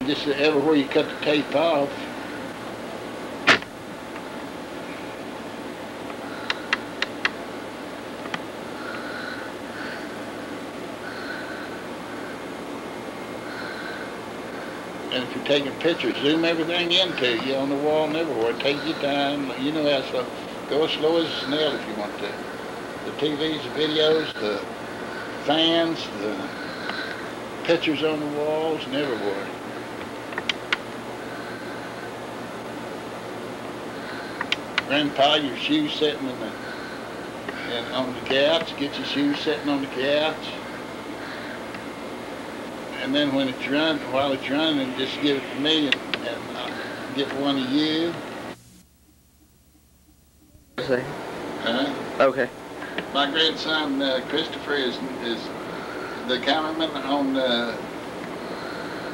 just everywhere you cut the tape off. And if you're taking pictures, zoom everything into you on the wall and everywhere. Take your time. You know how slow. Go as slow as a snail if you want to. The TVs, the videos, the fans, the pictures on the walls and everywhere. Grandpa, your shoes sitting on the couch. Get your shoes sitting on the couch. And then when it's running, while it's running, just give it to me and I'll get one of you. Say. Huh? Okay. My grandson Christopher is the cameraman on the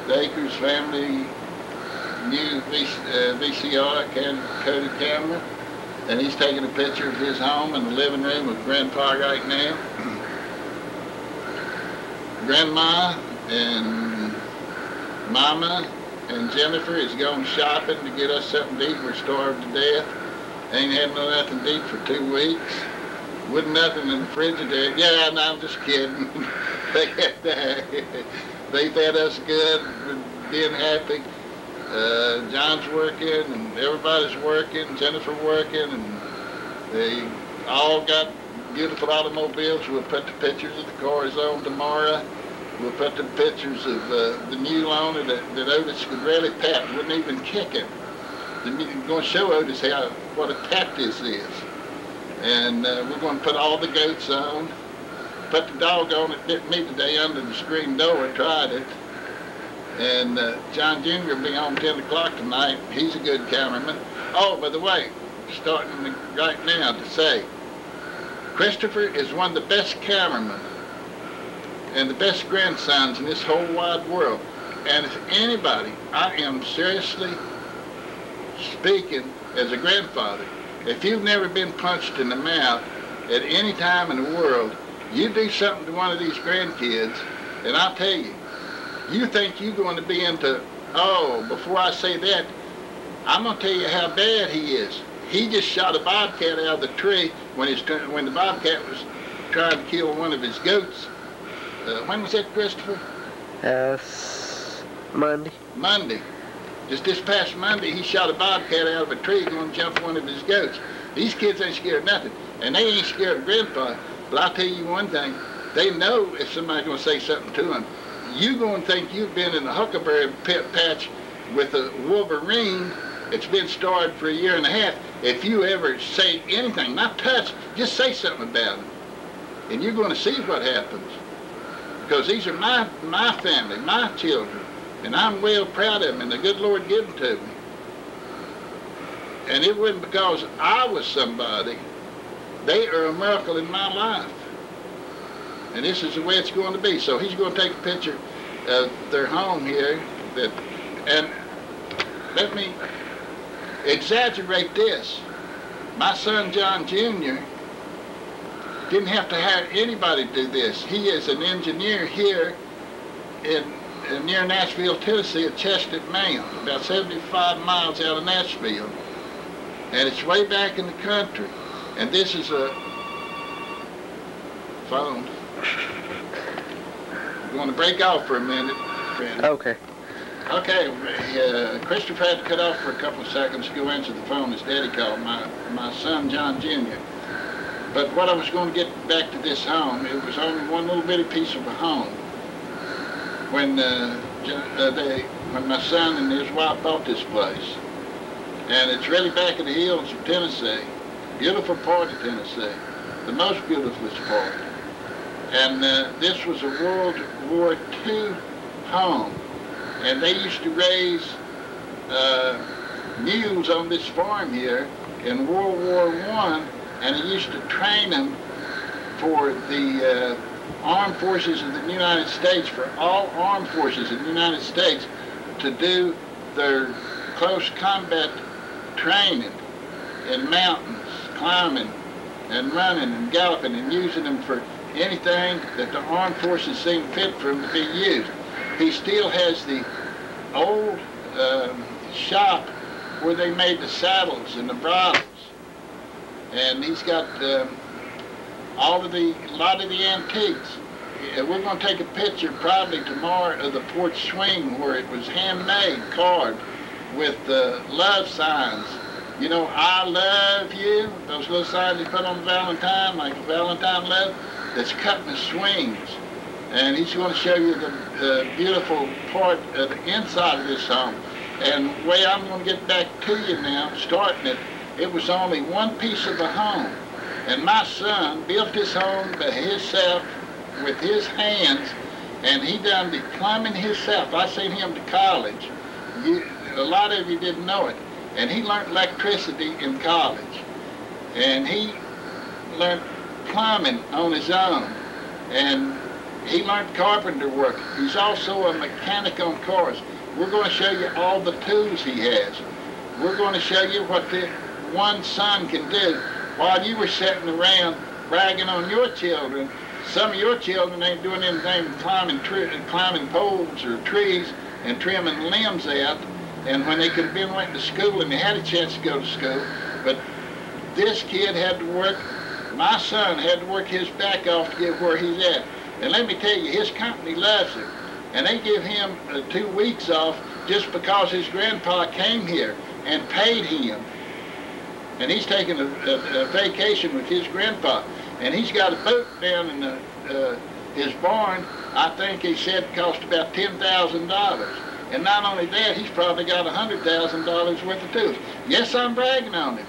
Akers family new VCR coded camera, and he's taking a picture of his home in the living room with Grandpa right now. Grandma and Mama and Jennifer is going shopping to get us something to eat. We're starved to death. Ain't had nothing to eat for 2 weeks. With nothing in the refrigerator. Yeah, no, I'm just kidding. They fed us good, being happy. John's working and everybody's working, Jennifer working, and they all got beautiful automobiles. We'll put the pictures of the cars on tomorrow. We'll put the pictures of the new loaner that Otis could really pat, wouldn't even kick it. We're going to show Otis what a pat this is. And we're going to put all the goats on. Put the dog on. It bit me today under the screen door. I tried it. And John Jr. will be home 10 o'clock tonight. He's a good cameraman. Oh, by the way, starting right now to say, Christopher is one of the best cameramen and the best grandsons in this whole wide world. And if anybody, I am seriously speaking as a grandfather, if you've never been punched in the mouth at any time in the world, you do something to one of these grandkids, and I'll tell you, you think you're going to be into, oh, before I say that, I'm going to tell you how bad he is. He just shot a bobcat out of the tree when the bobcat was trying to kill one of his goats. When was that, Christopher? Monday. Monday. Just this past Monday, he shot a bobcat out of a tree going to jump one of his goats. These kids ain't scared of nothing, and they ain't scared of Grandpa. But I'll tell you one thing, they know if somebody's going to say something to them. You're going to think you've been in the huckleberry patch with a wolverine that's been starved for 1.5 years. If you ever say anything, not touch, just say something about them. And you're going to see what happens. Because these are my family, my children. And I'm well proud of them, and the good Lord gave them to me. And it wasn't because I was somebody. They are a miracle in my life. And this is the way it's going to be. So he's going to take a picture of their home here. And let me exaggerate this. My son John Jr. didn't have to hire anybody to do this. He is an engineer here near Nashville, Tennessee, at Chestnut Moun, about 75 miles out of Nashville. And it's way back in the country. And this is a phone. We're going to break off for a minute, friend. Okay. Okay, Christopher had to cut off for a couple of seconds to go answer the phone. His daddy called, my son John Jr. But what I was going to get back to this home, it was only one little bitty piece of a home. When my son and his wife bought this place. And it's really back in the hills of Tennessee. Beautiful part of Tennessee. The most beautiful part. And this was a World War II home. And they used to raise mules on this farm here in World War I, and they used to train them for the armed forces of the United States, for all armed forces in the United States to do their close combat training in mountains, climbing and running and galloping and using them for anything that the armed forces seem fit for them to be used. He still has the old shop where they made the saddles and the bridles. And he's got a lot of the antiques. We're going to take a picture probably tomorrow of the porch swing where it was handmade, carved with love signs. You know, I love you, those little signs you put on Valentine, like Valentine love, that's cut in the swings. And he's going to show you the beautiful part of the inside of this home. And the way I'm going to get back to you now, starting it, it was only one piece of a home. And my son built this home by himself with his hands, and he done the plumbing himself. I sent him to college. A lot of you didn't know it. And he learned electricity in college. And he learned plumbing on his own. And he learned carpenter work. He's also a mechanic on cars. We're going to show you all the tools he has. We're going to show you what the one son can do. While you were sitting around bragging on your children, some of your children ain't doing anything but climbing poles or trees and trimming limbs out. And when they could have been went to school and they had a chance to go to school, but this kid had to work, my son had to work his back off to get where he's at. And let me tell you, his company loves him. And they give him 2 weeks off just because his grandpa came here and paid him. And he's taking a vacation with his grandpa. And he's got a boat down in his barn. I think he said cost about $10,000. And not only that, he's probably got $100,000 worth of tools. Yes, I'm bragging on him.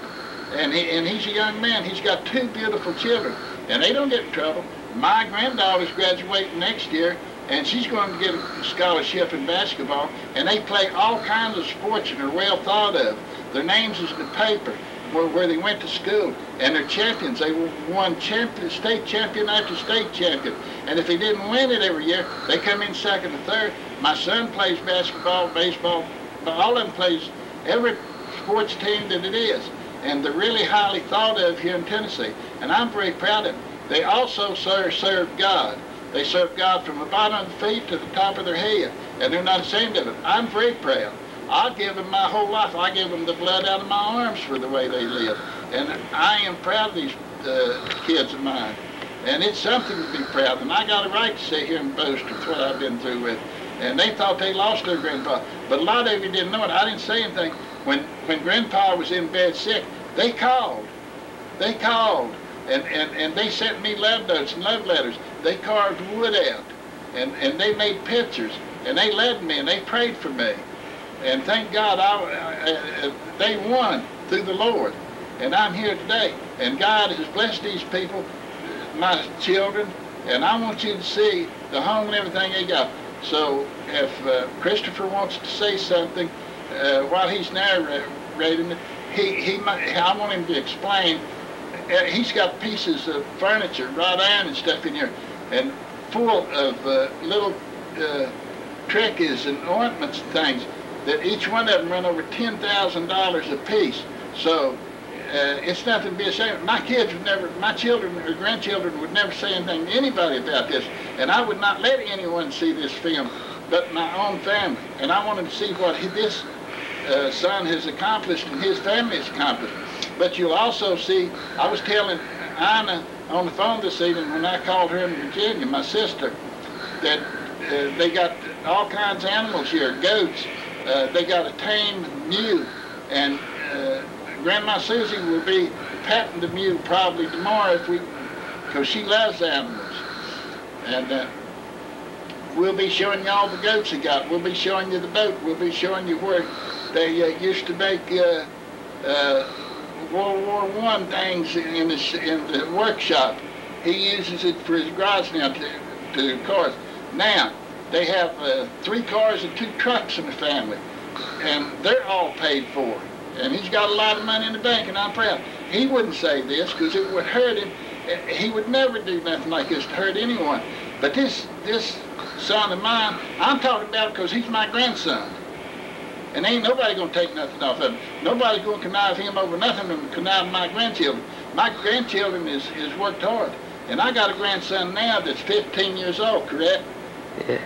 And he's a young man. He's got 2 beautiful children. And they don't get in trouble. My granddaughter's graduating next year, and she's going to get a scholarship in basketball. And they play all kinds of sports and are well thought of. Their names is in the paper where they went to school. And they're champions. They won state champion after state champion. And if they didn't win it every year, they come in second or third. My son plays basketball, baseball, but all of them plays every sports team that it is. And they're really highly thought of here in Tennessee. And I'm very proud of them. They also serve God. They serve God from the bottom of their feet to the top of their head. And they're not ashamed of it. I'm very proud. I'll give them my whole life. I give them the blood out of my arms for the way they live. And I am proud of these kids of mine. And it's something to be proud of. And I got a right to sit here and boast of what I've been through with. And they thought they lost their grandpa. But a lot of you didn't know it. I didn't say anything. When grandpa was in bed sick, they called. They called. And they sent me love notes and love letters. They carved wood out. And they made pictures. And they led me and they prayed for me. And thank God they won through the Lord. And I'm here today. And God has blessed these people, my children. And I want you to see the home and everything they got. So if Christopher wants to say something while he's narrating it, I want him to explain. He's got pieces of furniture, wrought iron and stuff in here, and full of little trinkets and ornaments and things that each one of them run over $10,000 a piece. So it's nothing to be ashamed of. My kids would never, my children or grandchildren would never say anything to anybody about this. And I would not let anyone see this film but my own family. And I wanted to see what this son has accomplished and his family has accomplished. But you'll also see, I was telling Anna on the phone this evening when I called her in Virginia, my sister, that they got all kinds of animals here, goats. They got a tame mule, and Grandma Susie will be patting the mule probably tomorrow because she loves animals. And we'll be showing you all the goats they got. We'll be showing you the boat. We'll be showing you where they used to make World War I things in the workshop. He uses it for his garage now to cars. Now, they have 3 cars and 2 trucks in the family, and they're all paid for. And he's got a lot of money in the bank, and I'm proud. He wouldn't say this because it would hurt him. He would never do nothing like this to hurt anyone. But this son of mine, I'm talking about because he's my grandson. And ain't nobody going to take nothing off of him. Nobody's going to connive him over nothing and connive my grandchildren. My grandchildren is worked hard. And I got a grandson now that's 15 years old, correct? Yeah.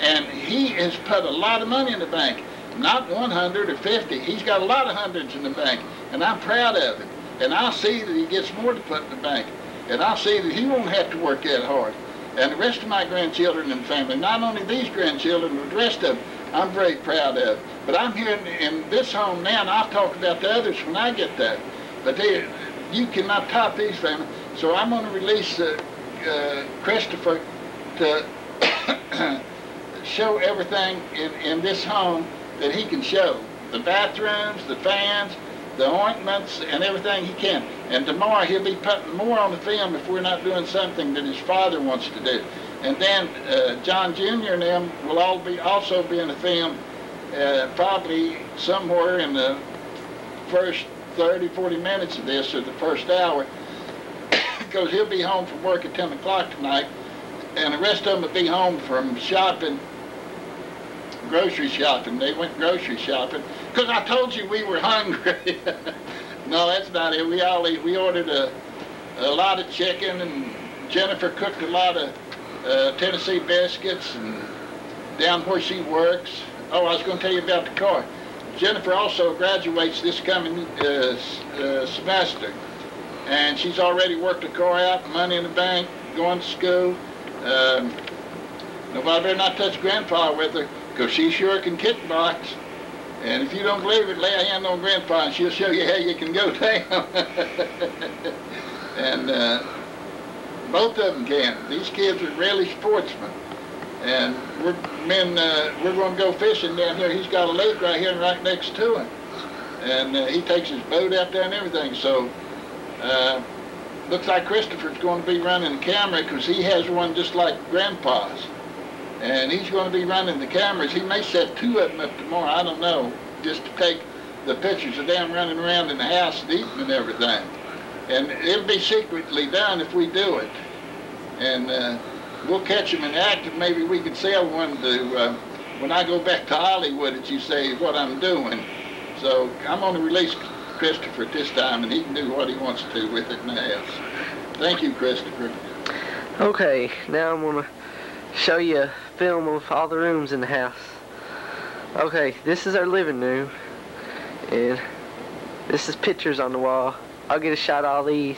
And he has put a lot of money in the bank. Not 100 or 50. He's got a lot of hundreds in the bank. And I'm proud of it. And I'll see that he gets more to put in the bank. And I'll see that he won't have to work that hard. And the rest of my grandchildren and family, not only these grandchildren, but the rest of them, I'm very proud of. But I'm here in this home now, and I'll talk about the others when I get there. But you cannot top these families. So I'm going to release Christopher to show everything in this home that he can show. The bathrooms, the fans, the ointments, and everything he can. And tomorrow he'll be putting more on the film if we're not doing something that his father wants to do. And then John Jr. and them will also be in the film probably somewhere in the first 30, 40 minutes of this, or the first hour, because he'll be home from work at 10 o'clock tonight, and the rest of them will be home from shopping, grocery shopping. They went grocery shopping, because I told you we were hungry. No, that's not it. We ordered a lot of chicken, and Jennifer cooked a lot of Tennessee biscuits, and down where she works. Oh, I was going to tell you about the car. Jennifer also graduates this coming semester, and she's already worked the car out, money in the bank, going to school. Nobody better not touch Grandpa with her, because she sure can kickbox. And if you don't believe it, lay a hand on Grandpa and she'll show you how you can go down. And both of them can. These kids are really sportsmen. And we're going to go fishing down here. He's got a lake right here and right next to him. And he takes his boat out there and everything. So looks like Christopher's going to be running the camera, because he has one just like Grandpa's. And he's going to be running the cameras. He may set 2 of them up tomorrow, I don't know, just to take the pictures of them running around in the house and eating and everything. And it'll be secretly done if we do it. And we'll catch them in the act, and maybe we could sell one to, when I go back to Hollywood, that you say what I'm doing. So I'm going to release Christopher at this time, and he can do what he wants to with it in the house. Thank you, Christopher. Okay, now I'm going to show you a film of all the rooms in the house. Okay, this is our living room, and this is pictures on the wall. I'll get a shot of all these.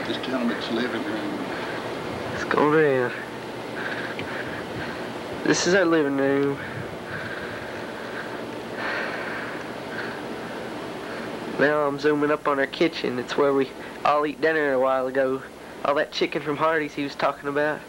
Just tell them it's living room. Let's go around. This is our living room. Now I'm zooming up on our kitchen. It's where we all eat dinner a while ago. All that chicken from Hardee's he was talking about.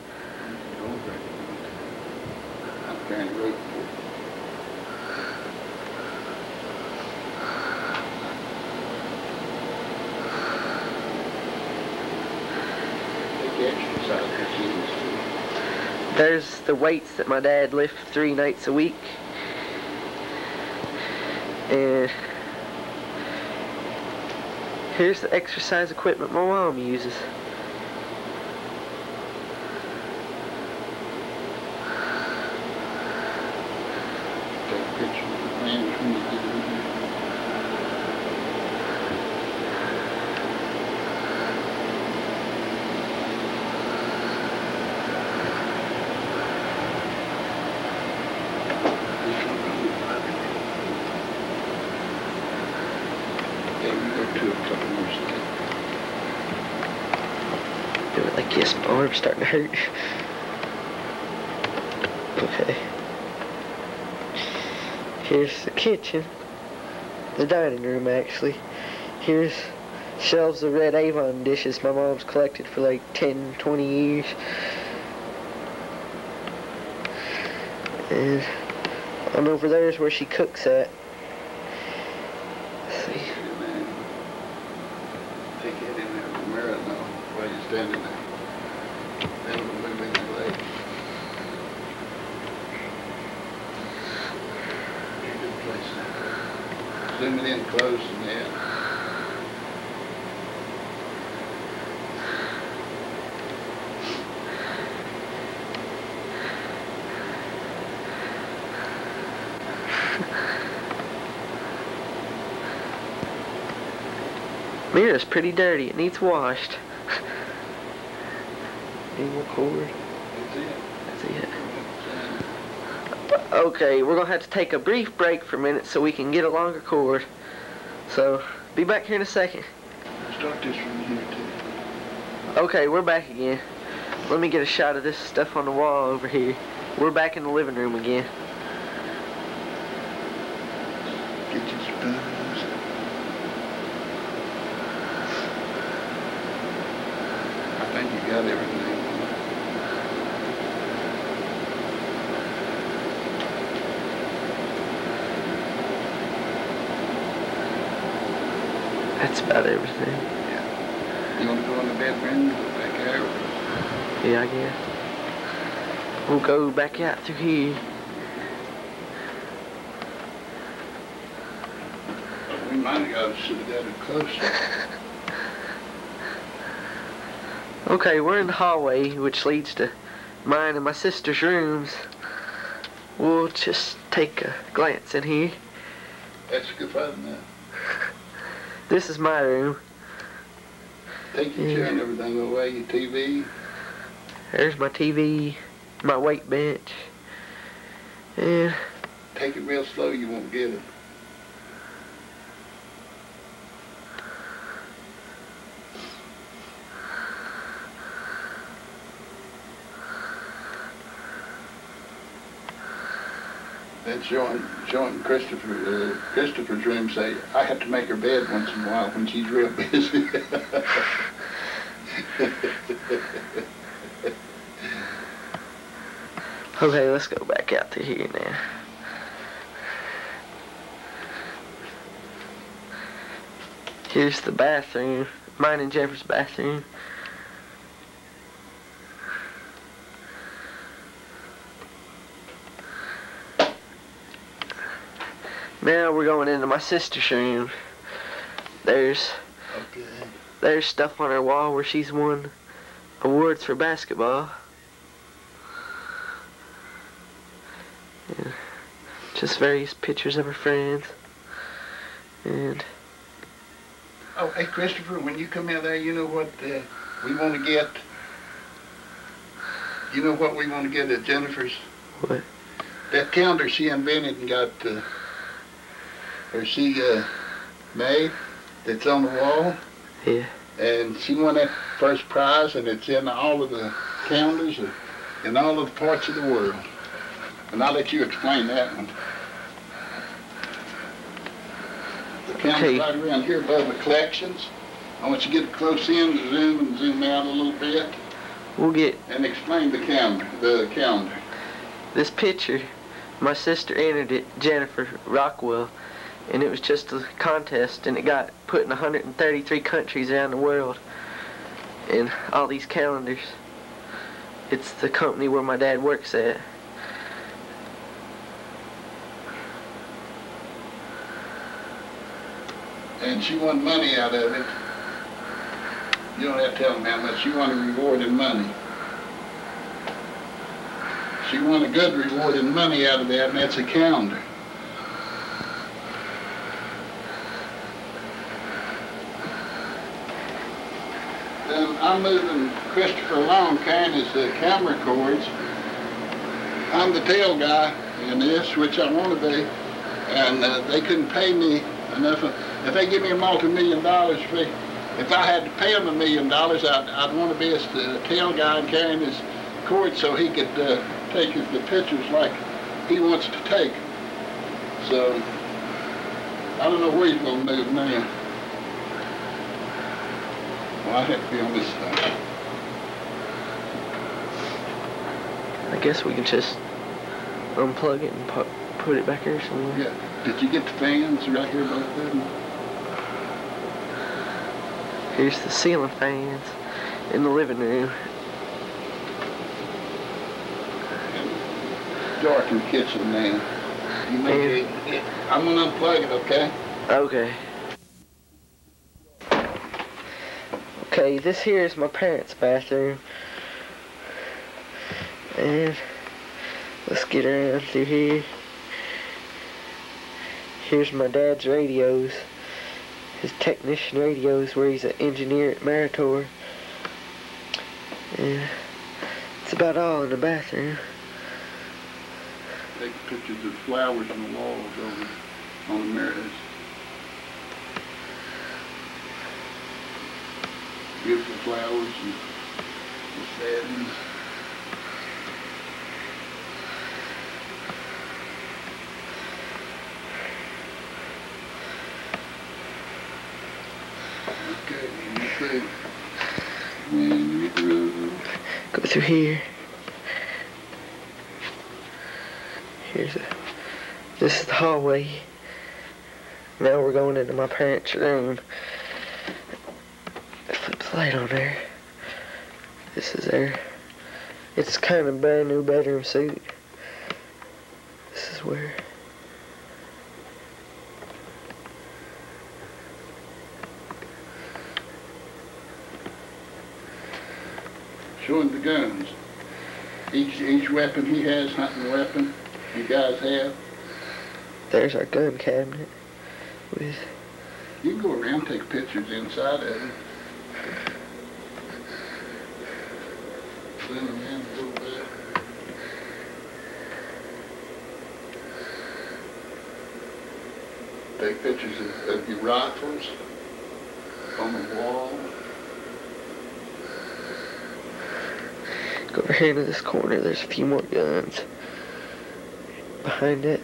There's the weights that my dad lifts 3 nights a week. And here's the exercise equipment my mom uses. Do it like this, my arm's starting to hurt. Okay. Here's the kitchen. The dining room, actually. Here's shelves of red Avon dishes my mom's collected for like 10, 20 years. And on over there is where she cooks at. Let's see. Take it in there with the mirror now while you're standing there. Then we'll move in your leg. Good place. Zoom it in close and then. Mirror's pretty dirty. It needs washed. Any more cord? That's it. Okay, we're gonna have to take a brief break for a minute so we can get a longer cord. So, be back here in a second. Start this from here too. Okay, we're back again. Let me get a shot of this stuff on the wall over here. We're back in the living room again. Get your spoons. I think you got everything. That's about everything. Yeah. You want to go in the bedroom? Go back out? Yeah, I guess. We'll go back out through here. We might have should have got it closer. Okay, we're in the hallway, which leads to mine and my sister's rooms. We'll just take a glance in here. That's good fun now. This is my room. Take your chair and everything away, your TV. There's my TV, my weight bench. And take it real slow, you won't get it. Then showing Christopher's room, say, I have to make her bed once in a while when she's real busy. okay, let's go back out to here now. Here's the bathroom, mine and Jennifer's bathroom. Now we're going into my sister's room. There's stuff on her wall where she's won awards for basketball. Yeah. Just various pictures of her friends. And oh, hey Christopher, when you come out there, you know what we want to get? You know what we want to get at Jennifer's? What? That calendar she invented and got, or she made, that's on the wall. Yeah. And she won that first prize, and it's in all of the calendars in all of the parts of the world. And I'll let you explain that one. The calendar's right around here above the collections. I want you to get close in, zoom and zoom out a little bit. We'll get... And explain the calendar. This picture, my sister entered it, Jennifer Rockwell, and it was just a contest, and it got put in 133 countries around the world in all these calendars. It's the company where my dad works at. And she won money out of it. You don't have to tell them how much. She won a reward in money. She won a good reward in money out of that, and that's a calendar. Then I'm moving Christopher along carrying his camera cords. I'm the tail guy in this, which I want to be, and they couldn't pay me enough. If they give me a multi-million-dollar fee, if I had to pay him $1 million, I'd want to be the tail guy and carrying his cord so he could take the pictures like he wants to take. So I don't know where he's going to move now. Well, I have to be on this side. I guess we can just unplug it and put it back here somewhere. Yeah. Did you get the fans right here above them? Here's the ceiling fans in the living room. Dark in the kitchen now. I'm going to unplug it, okay? Okay. Okay, this here is my parents' bathroom. And let's get around through here. Here's my dad's radios. his technician radios where he's an engineer at Meritor. And that's about all in the bathroom. Take pictures of flowers on the walls over on the mirrors. Beautiful flowers and the settings. Okay, when we through. Go through here. This is the hallway. Now we're going into my parents' room. Flip the light on there. This is there. It's kind of brand new bedroom suite. This is where. Showing the guns. Each weapon he has, hunting weapon, you guys have. There's our gun cabinet. With. You can go around and take pictures inside of it. Zoom in a little bit. Take pictures of your rifles on the wall. Go over here into this corner. There's a few more guns. Behind that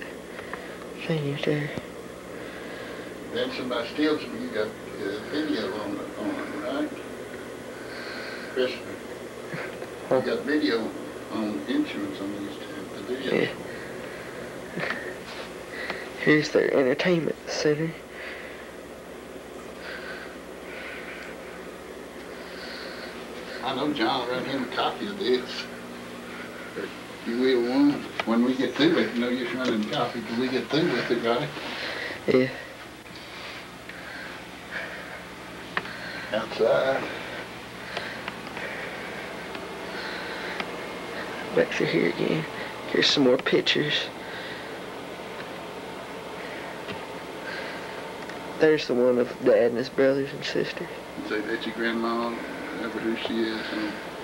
thing right there. Then somebody steals them, you got video on it, right? Chris, you got video on insurance on these the videos. Yeah. Here's their entertainment center. I know John ran him a copy of this. You will one. When we get through it, you know you're running a copy till we get through with it, right? Yeah. Outside. Back through here again. Here's some more pictures. There's the one of Dad and his brothers and sisters. So that's your grandma, whoever who she is.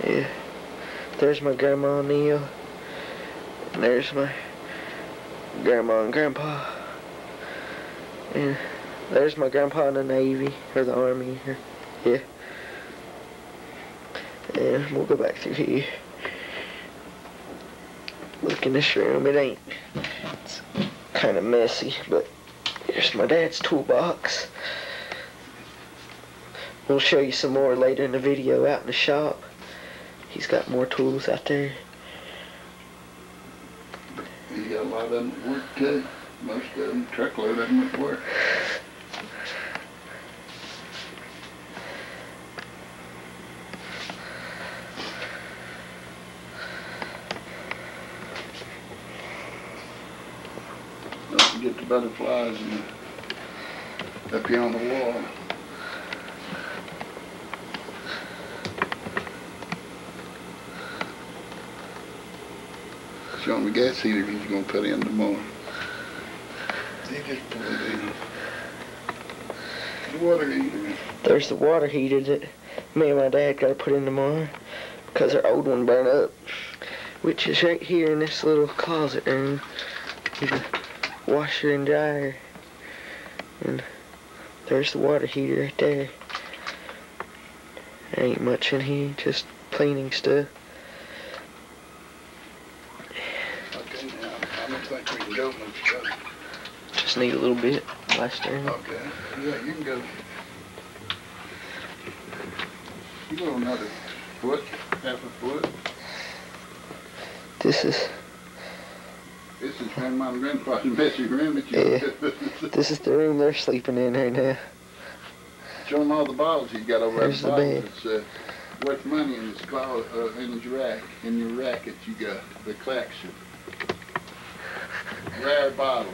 Yeah. There's my grandma Neil. And there's my grandma and grandpa. And there's my grandpa in the Navy, or the Army. Yeah. And we'll go back through here. Look in this room, it's kind of messy, but here's my dad's toolbox. We'll show you some more later in the video out in the shop. He's got more tools out there. You got a lot of them at work too. Most of them, truckload of them at work. Don't forget the butterflies up here on the wall. Showing the gas heater he's going to put in tomorrow. He just put it in. The water heater. There's the water heater that me and my dad got to put in tomorrow because our old one burned up, which is right here in this little closet room. There's a washer and dryer. And there's the water heater right there. There ain't much in here, just cleaning stuff. Okay, now, I don't think we can go much further. Just need a little bit last time. Okay, yeah, you can go. You go another foot, half a foot. This is Grandma and Grandpa's messy room that you This is the room they're sleeping in right now. Show them all the bottles he's got over There's at the the bottom. It's worth money in his closet, in his rack, in your racket you got, the collection. Rare bottles.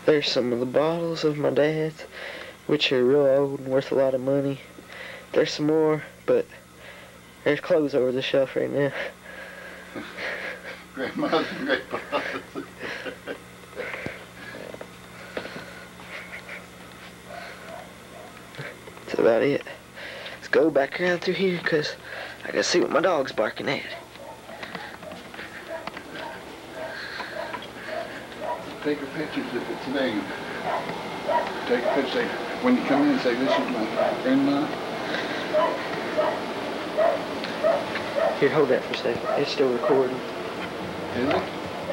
There's some of the bottles of my dad's, which are real old and worth a lot of money. There's some more, but there's clothes over the shelf right now. Grandma's and Grandpa's. That's about it. Let's go back around through here because I gotta see what my dog's barking at. Take a picture if it's named. Take a picture. When you come in, say, this is my grandma. Here, hold that for a second. It's still recording. Is it?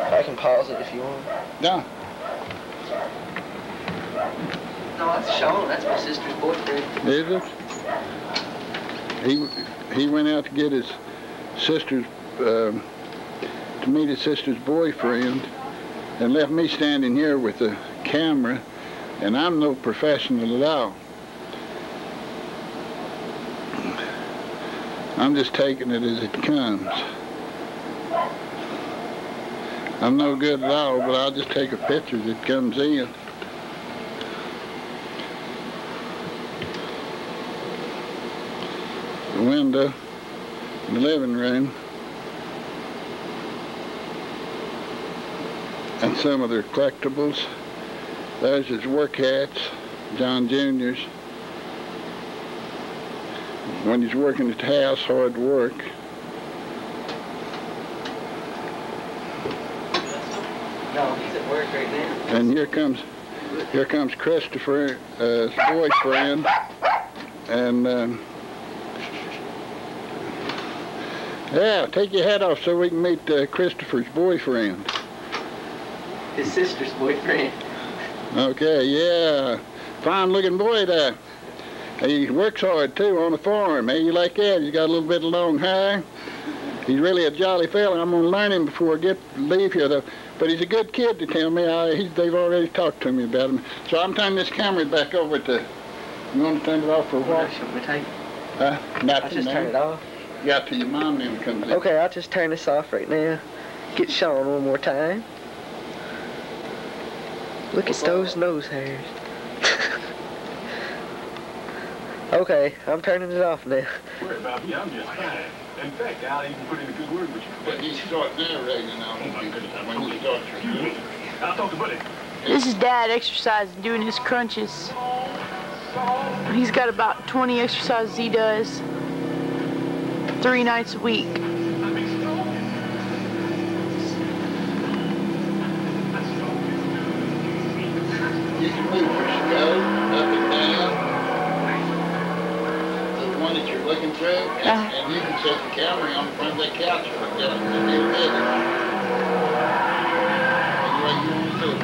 I can pause it if you want. No. No, that's Sean. That's my sister's boyfriend. Is it? He went out to get his sister's, to meet his sister's boyfriend, and left me standing here with the camera, and I'm no professional at all. I'm just taking it as it comes. I'm no good at all, but I'll just take a picture as it comes in. The window in the living room, and some of their collectibles. There's his work hats, John Jr.'s. When he's working at the house, hard work. No, he's at work right now. And here comes Christopher's boyfriend, and yeah, take your hat off so we can meet Christopher's boyfriend. His sister's boyfriend. Okay, yeah, fine-looking boy there. He works hard too on the farm. Hey, you like that? He's got a little bit of long hair. He's really a jolly fella. I'm gonna learn him before I leave here, though. But he's a good kid to tell me. They've already talked to me about him. So I'm turning this camera back over to. You want to turn it off for a while? I'll just turn it off. Yeah, till your mom then comes in. Okay, I'll just turn this off right now. Get Sean one more time. Look at those nose hairs. Okay, I'm turning it off now. Worry about me, I'm just fine. In fact, I'll even put in a good word with you. But he start narrating now when you start your I'll talk to Buddy. This is Dad exercising, doing his crunches. He's got about 20 exercises he does 3 nights a week. You can move your skull up and down. The one that you're looking through, and you can set the camera on front of that couch right there and be ready. Any way you want to do it.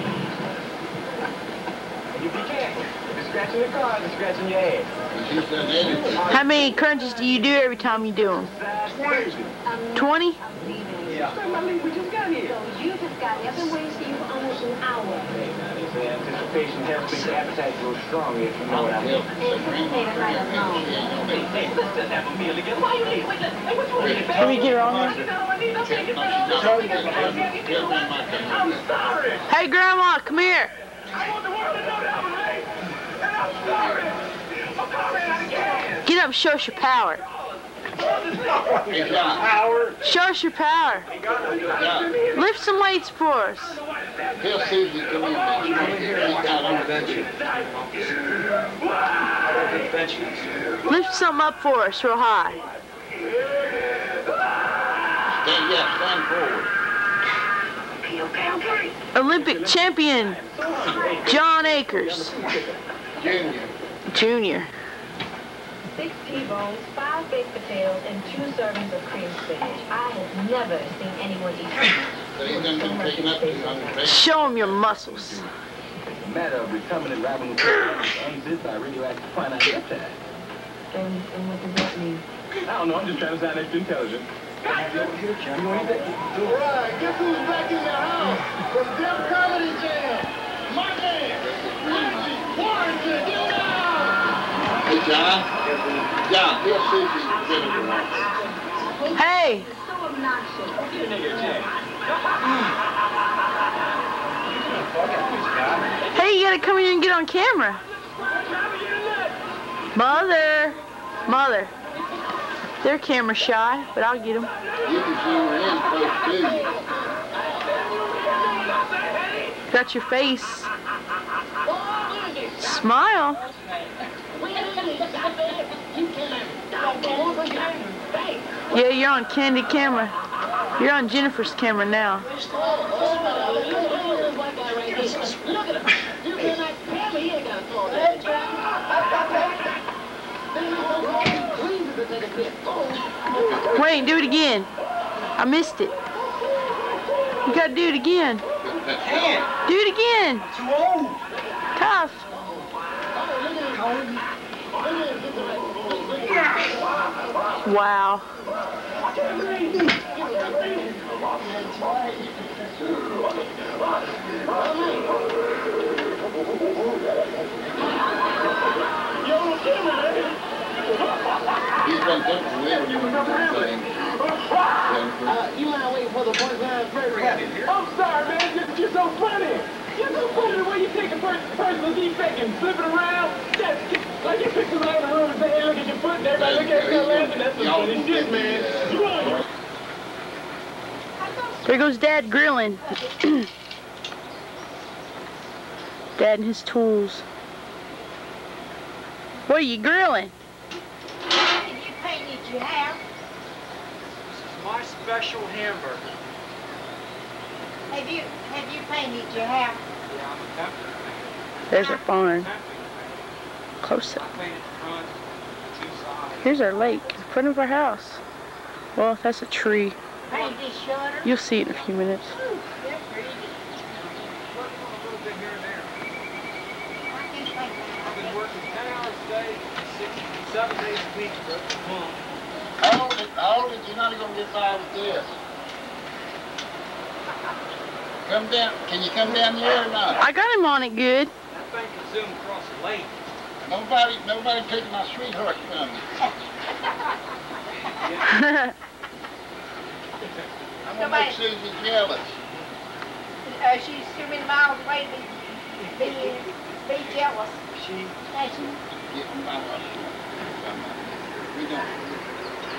You be careful. You're scratching your car, you're scratching your ass. He's done editing. How many crunches do you do every time you do them? 20? Yeah. We just got here. So you just got here. I've been waiting for you for almost an hour. The anticipation helps make the appetite grow strong, if you know what I mean. Anticipated right along. Hey, let's just have a meal together. Why you leave? Wait, what's wrong with you? Can we get her on there? I'm sorry. Hey, Grandma, come here. I want the world to know that I'm late. And I'm sorry. I'm coming out again. Get up and show us your power. Hey, John. Howard. Show us your power. John. Lift some weights for us. Tell Susie to come in. He's out on the bench. Lift something up for us real high. Stand forward. Okay. Olympic champion, John Akers, Jr. 6 T-bones, 5 baked potatoes, and 2 servings of cream spinach. I have never seen anyone eat So he's done been taking up 200 pounds. Show him your muscles. It's a matter of recombinant ribonucleic unzipped by radioactive quinine peptide. And what does that mean? I don't know, I'm just trying to sound extra intelligent. All right, guess who's back in the house? From Def Comedy Jam. My man, Warrington, get down! Hey, John. John, tell Susie to get it. Hey, So obnoxious. hey, you gotta come here and get on camera. Mother. They're camera shy, but I'll get them. You can zoom her in close to you. Got your face. Smile. Yeah, you're on candid camera. You're on Jennifer's camera now. Wait, do it again. I missed it. You gotta do it again. Do it again. Too old. Tough. Wow. He's been doing thing. You mind waiting for the point line I'm sorry, man. You're so funny. You're so funny the way you take a personal defect and flip it around. That's like you pick somebody in the room and say, hey, look at your foot, and everybody look at you laughing. That's some funny shit, man. There goes Dad grilling. Dad and his tools. What are you grilling? You painted your hair. My special hamburger. Have you painted your hair? Yeah, I'm a temper. There's our barn. Close I up. painted the front, two sides. Here's our lake in front of our house. Well, that's a tree. Painted this shutter? You'll see it in a few minutes. They're pretty. Working on a little bit here and there. I can paint that. I've been working 10 hours a day, 7 days a week for a month. How old is you're not gonna get by with this? Come down. Can you come down here or not? I got him on it good. That thing can zoom across the lake. Nobody taking my sweetheart from me. I'm gonna make Susie jealous. She's too many miles away to be jealous. She, That's you. Yeah, my wife. We don't.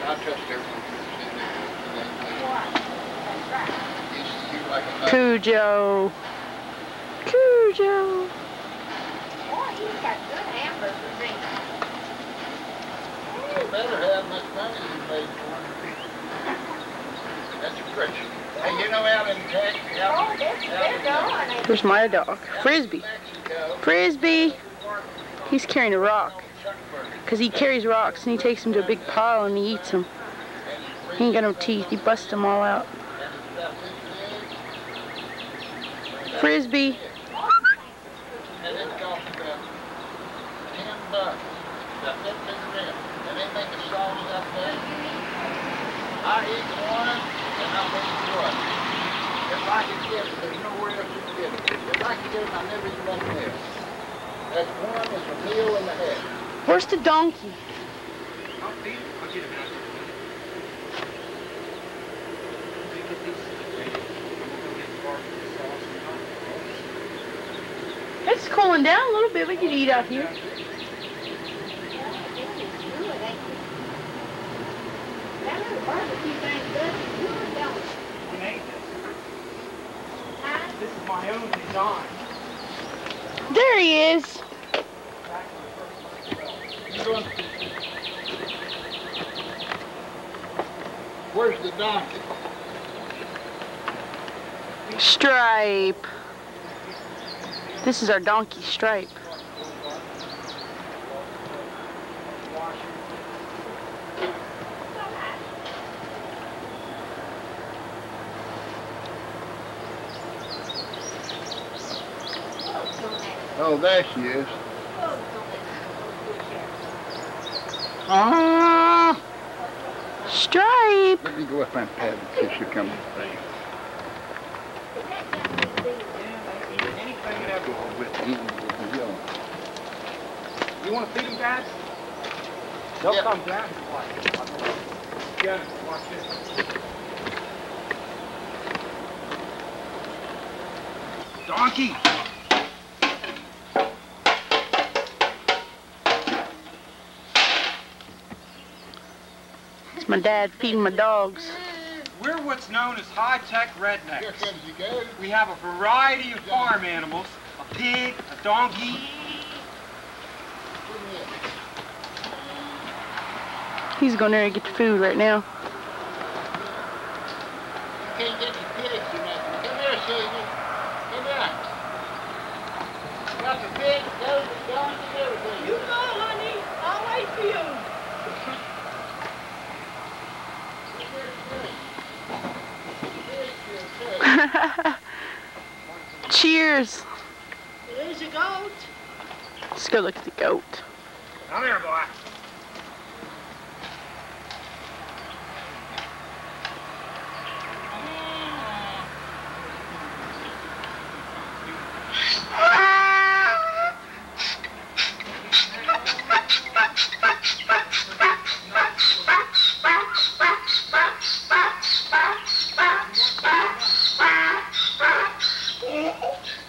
I trust her. That's right. She's like a Cujo. Cujo. Boy, he's got good hamburgers, ain't You better have much money you paid for. That's great. Hey, you know out in Texas, Oh, they're going. Here's my dog. Frisbee. Mexico, Frisbee. He's carrying a rock. Because he carries rocks and he takes them to a big pile and he eats them. He ain't got no teeth. He busts them all out. Frisbee. and it costs about $10. About that big rim. And they make a sauce up there. I eat one and I'll eat one. If I can get it, there's nowhere else you can get it. If I can get it, I'll never eat nothing else. That one is a meal and a half. Where's the donkey? I'll feed it. I'll get it back. You get these situated. I'm going to get the bar for the sauce and It's cooling down a little bit. We could eat out here. You made this. This is my own design. There he is. Where's the donkey? Stripe. This is our donkey, Stripe. Oh, there she is. Stripe. Let me go up and pat her till she comes to Anything and everything. with eating with the yellow. You want to feed them, guys? They'll Yeah. come down and watch. Yeah, watch this. Donkey! It's my dad feeding my dogs. We're what's known as high-tech Here rednecks. comes the goat. We have a variety of farm animals. A pig, a donkey. He's going there to get the food right now. You can't get the pigs or nothing. Come here, Susan. Come here. Got the pig, goats, the donkey, and everything. You go, honey. I'll wait for you. Cheers. There's a goat. Let's go look at the goat. Come here, boy.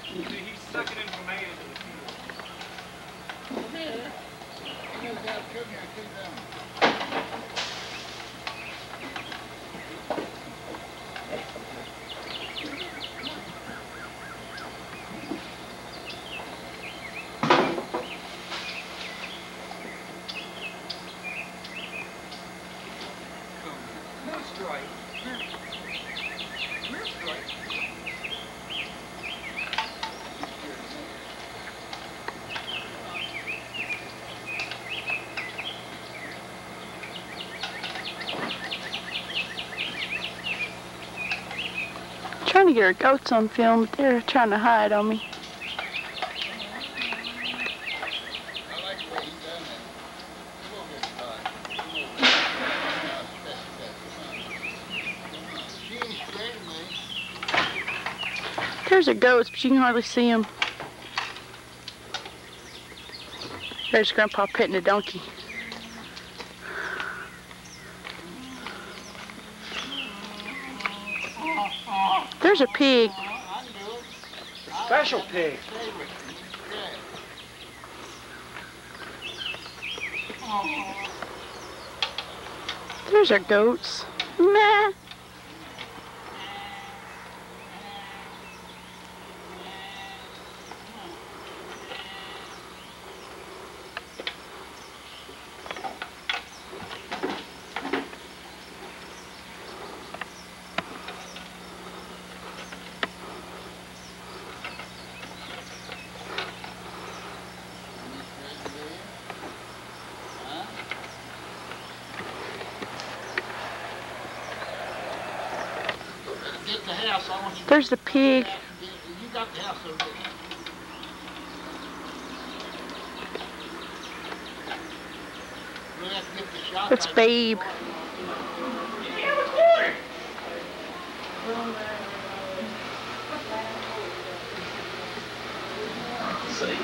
He's sucking in tomatoes in the field. Come here. You got to come here and sit down. That's right. That's right. Trying to get our goats on film, but they're trying to hide on me. I like the way he done that. Come over here, Todd. Come over here. She ain't scared of me. There's our goats, but you can hardly see them. There's Grandpa petting a donkey. There's a pig. I can do it. Special pig. There's our goats. Meh. Get the house. I want you to There's the pig. You got the house over there. We'll have to get the shot. That's Babe. See?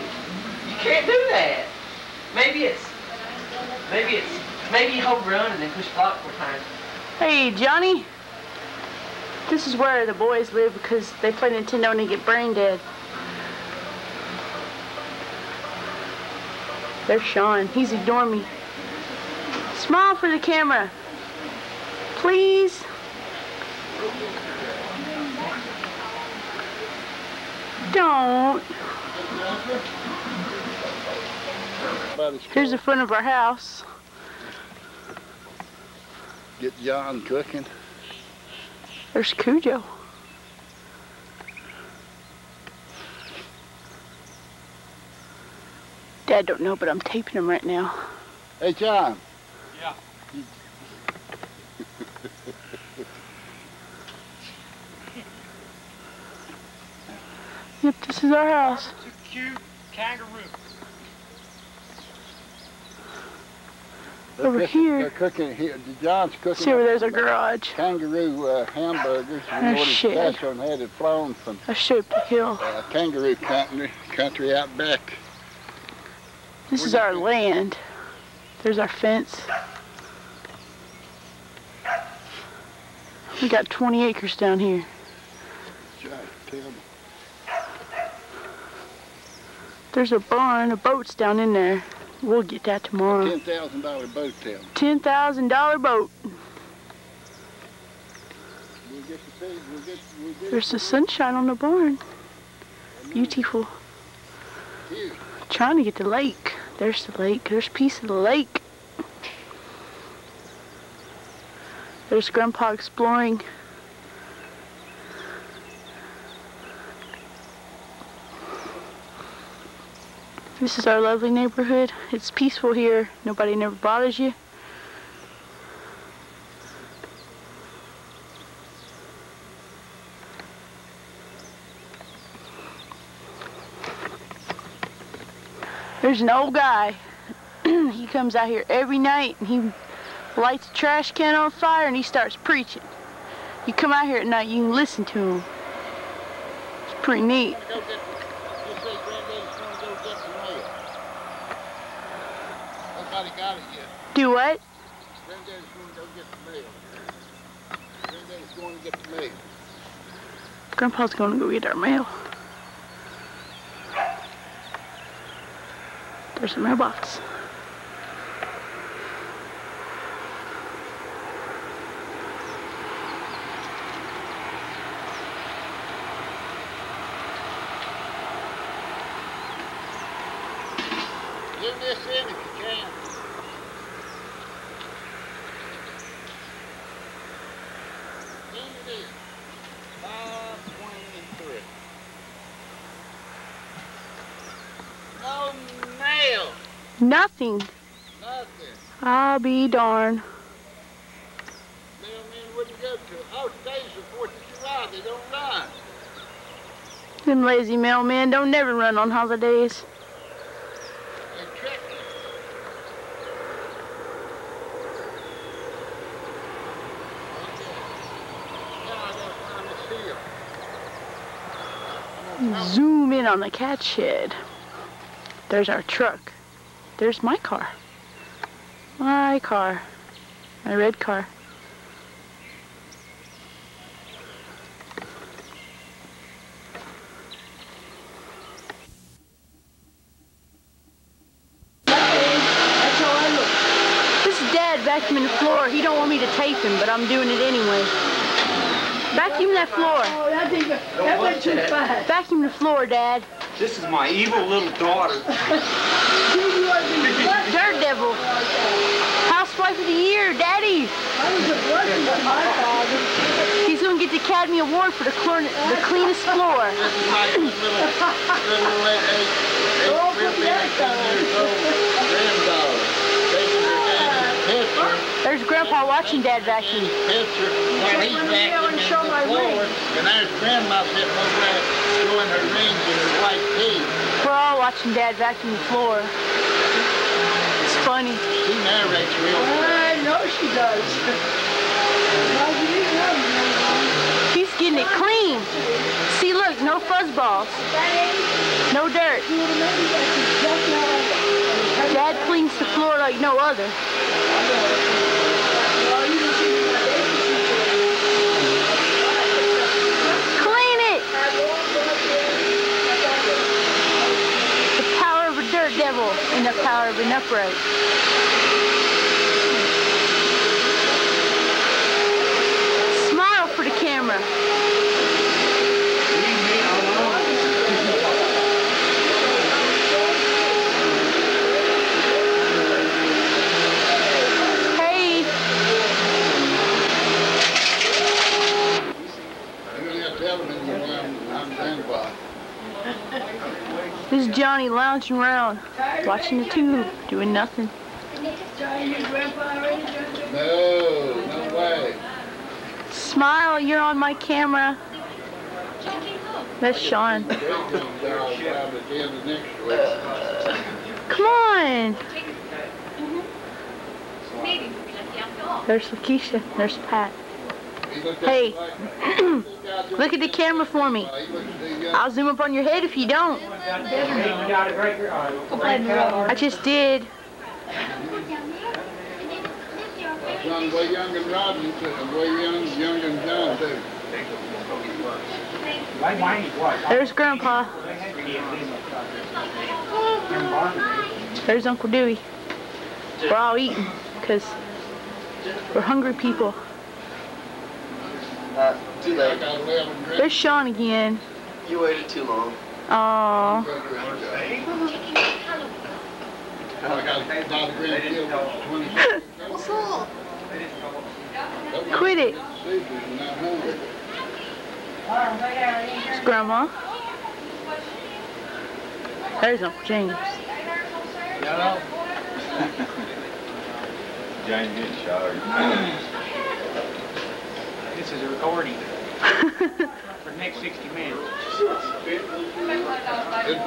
You can't do that. Maybe you hold run and then push block 4 times. Hey, Johnny. This is where the boys live because they play Nintendo and they get brain dead. There's Sean. He's ignoring me. Smile for the camera. Please. Don't. Here's the front of our house. Get John cooking. There's Cujo. Dad don't know, but I'm taping him right now. Hey, John. Yeah. Yep, this is our house. It's a cute kangaroo. Over here. They're cooking here. John's cooking. See where there's a garage. Kangaroo hamburgers. We And a ordered shed. special and had it flown from I showed the hill. kangaroo country out back. This is our land. There's our fence. We got 20 acres down here. There's a barn, a boat's down in there. We'll get that tomorrow. $10,000 boat tail. $10,000 boat. We'll get the feed. We'll get There's the sunshine on the barn. Beautiful. Huge. Trying to get the lake. There's the lake. There's a piece of the lake. There's Grandpa exploring. This is our lovely neighborhood. It's peaceful here. Nobody never bothers you. There's an old guy. He comes out here every night and he lights a trash can on fire and he starts preaching. You come out here at night, you can listen to him. It's pretty neat. Nobody got it yet. Do what? Granddaddy's going to go get the mail. Granddaddy's going to get the mail. Grandpa's going to go get our mail. There's the mailbox. Give this in if you can. Give it in. 523. No mail. Nothing. Nothing. I'll be darned. Mailman wouldn't go to it. Oh, today's the 4th of July. They don't run. Them lazy mailmen don't never run on holidays. They trick me. Now I gotta find this heel. Zoom in on the cat shed. There's our truck. There's my car. My car. My red car. This is Dad vacuuming the floor. He don't want me to tape him, but I'm doing it anyway. Vacuum that floor. Oh, that went too fast. Vacuum the floor, Dad. This is my evil little daughter. Dirt Devil. Housewife of the Year, Daddy. I was a blessing to my father. He's going to get the Academy Award for the cleanest floor. This is my little 18-years-old granddaughter taking her daddy's picture. There's Grandpa watching Dad vacuum. Picture while he's vacuuming the floor, and there's Grandma sitting over there showing her rings and her white teeth. We're all watching Dad vacuum the floor. It's funny. She narrates real good. I know she does. He's getting it clean. See, look, no fuzz balls. No dirt. Dad cleans the floor like no other. Clean it! The power of a dirt devil and the power of an upright. Smile for the camera. Hey. I'm grandpa. This is Johnny lounging around, watching the tube, doing nothing. Johnny, your grandpa already? No way. Smile, you're on my camera. That's Sean. Come on. There's Lakeisha. There's Pat. Hey, look at the camera for me. I'll zoom up on your head if you don't. I just did. John way younger than Rodney, and way younger than John too. There's Grandpa. There's Uncle Dewey. We're all eating because we're hungry people. Too late. There's Sean again. You waited too long. Aww. I got a great deal. What's up? Quit with it. It's Grandma. There's Uncle James. Hello. James getting showered. This is a recording for the next 60 minutes. It'll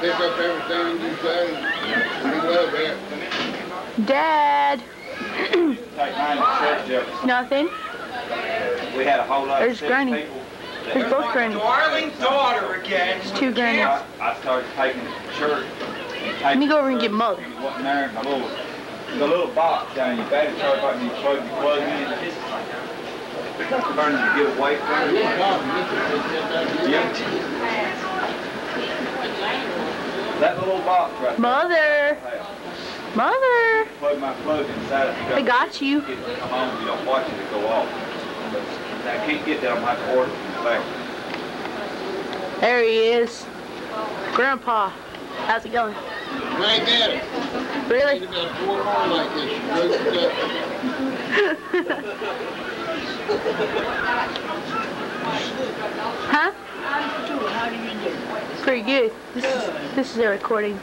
pick up everything you say. We love that. Dad. Take mine to church, Jefferson. Nothing. We had a whole lot There's of Granny. people. There's both Grannies. Darling's daughter again. There's two Grannies. I started taking it to church. Let me go over and get Mother. Wasn't there the little box down in your battery charge button you plug in. Burning to get away from it. Yeah. That little box right there. Mother. Mother. Plug my plug inside it. I got you. Come home, you don't watch it go off. But I can't get that. I'm going to have to order it from the factory. There he is. Grandpa. How's it going? Right there. Really? You got 4 more like this. You broke it up. Huh? How do you do? Pretty good. This is a recording.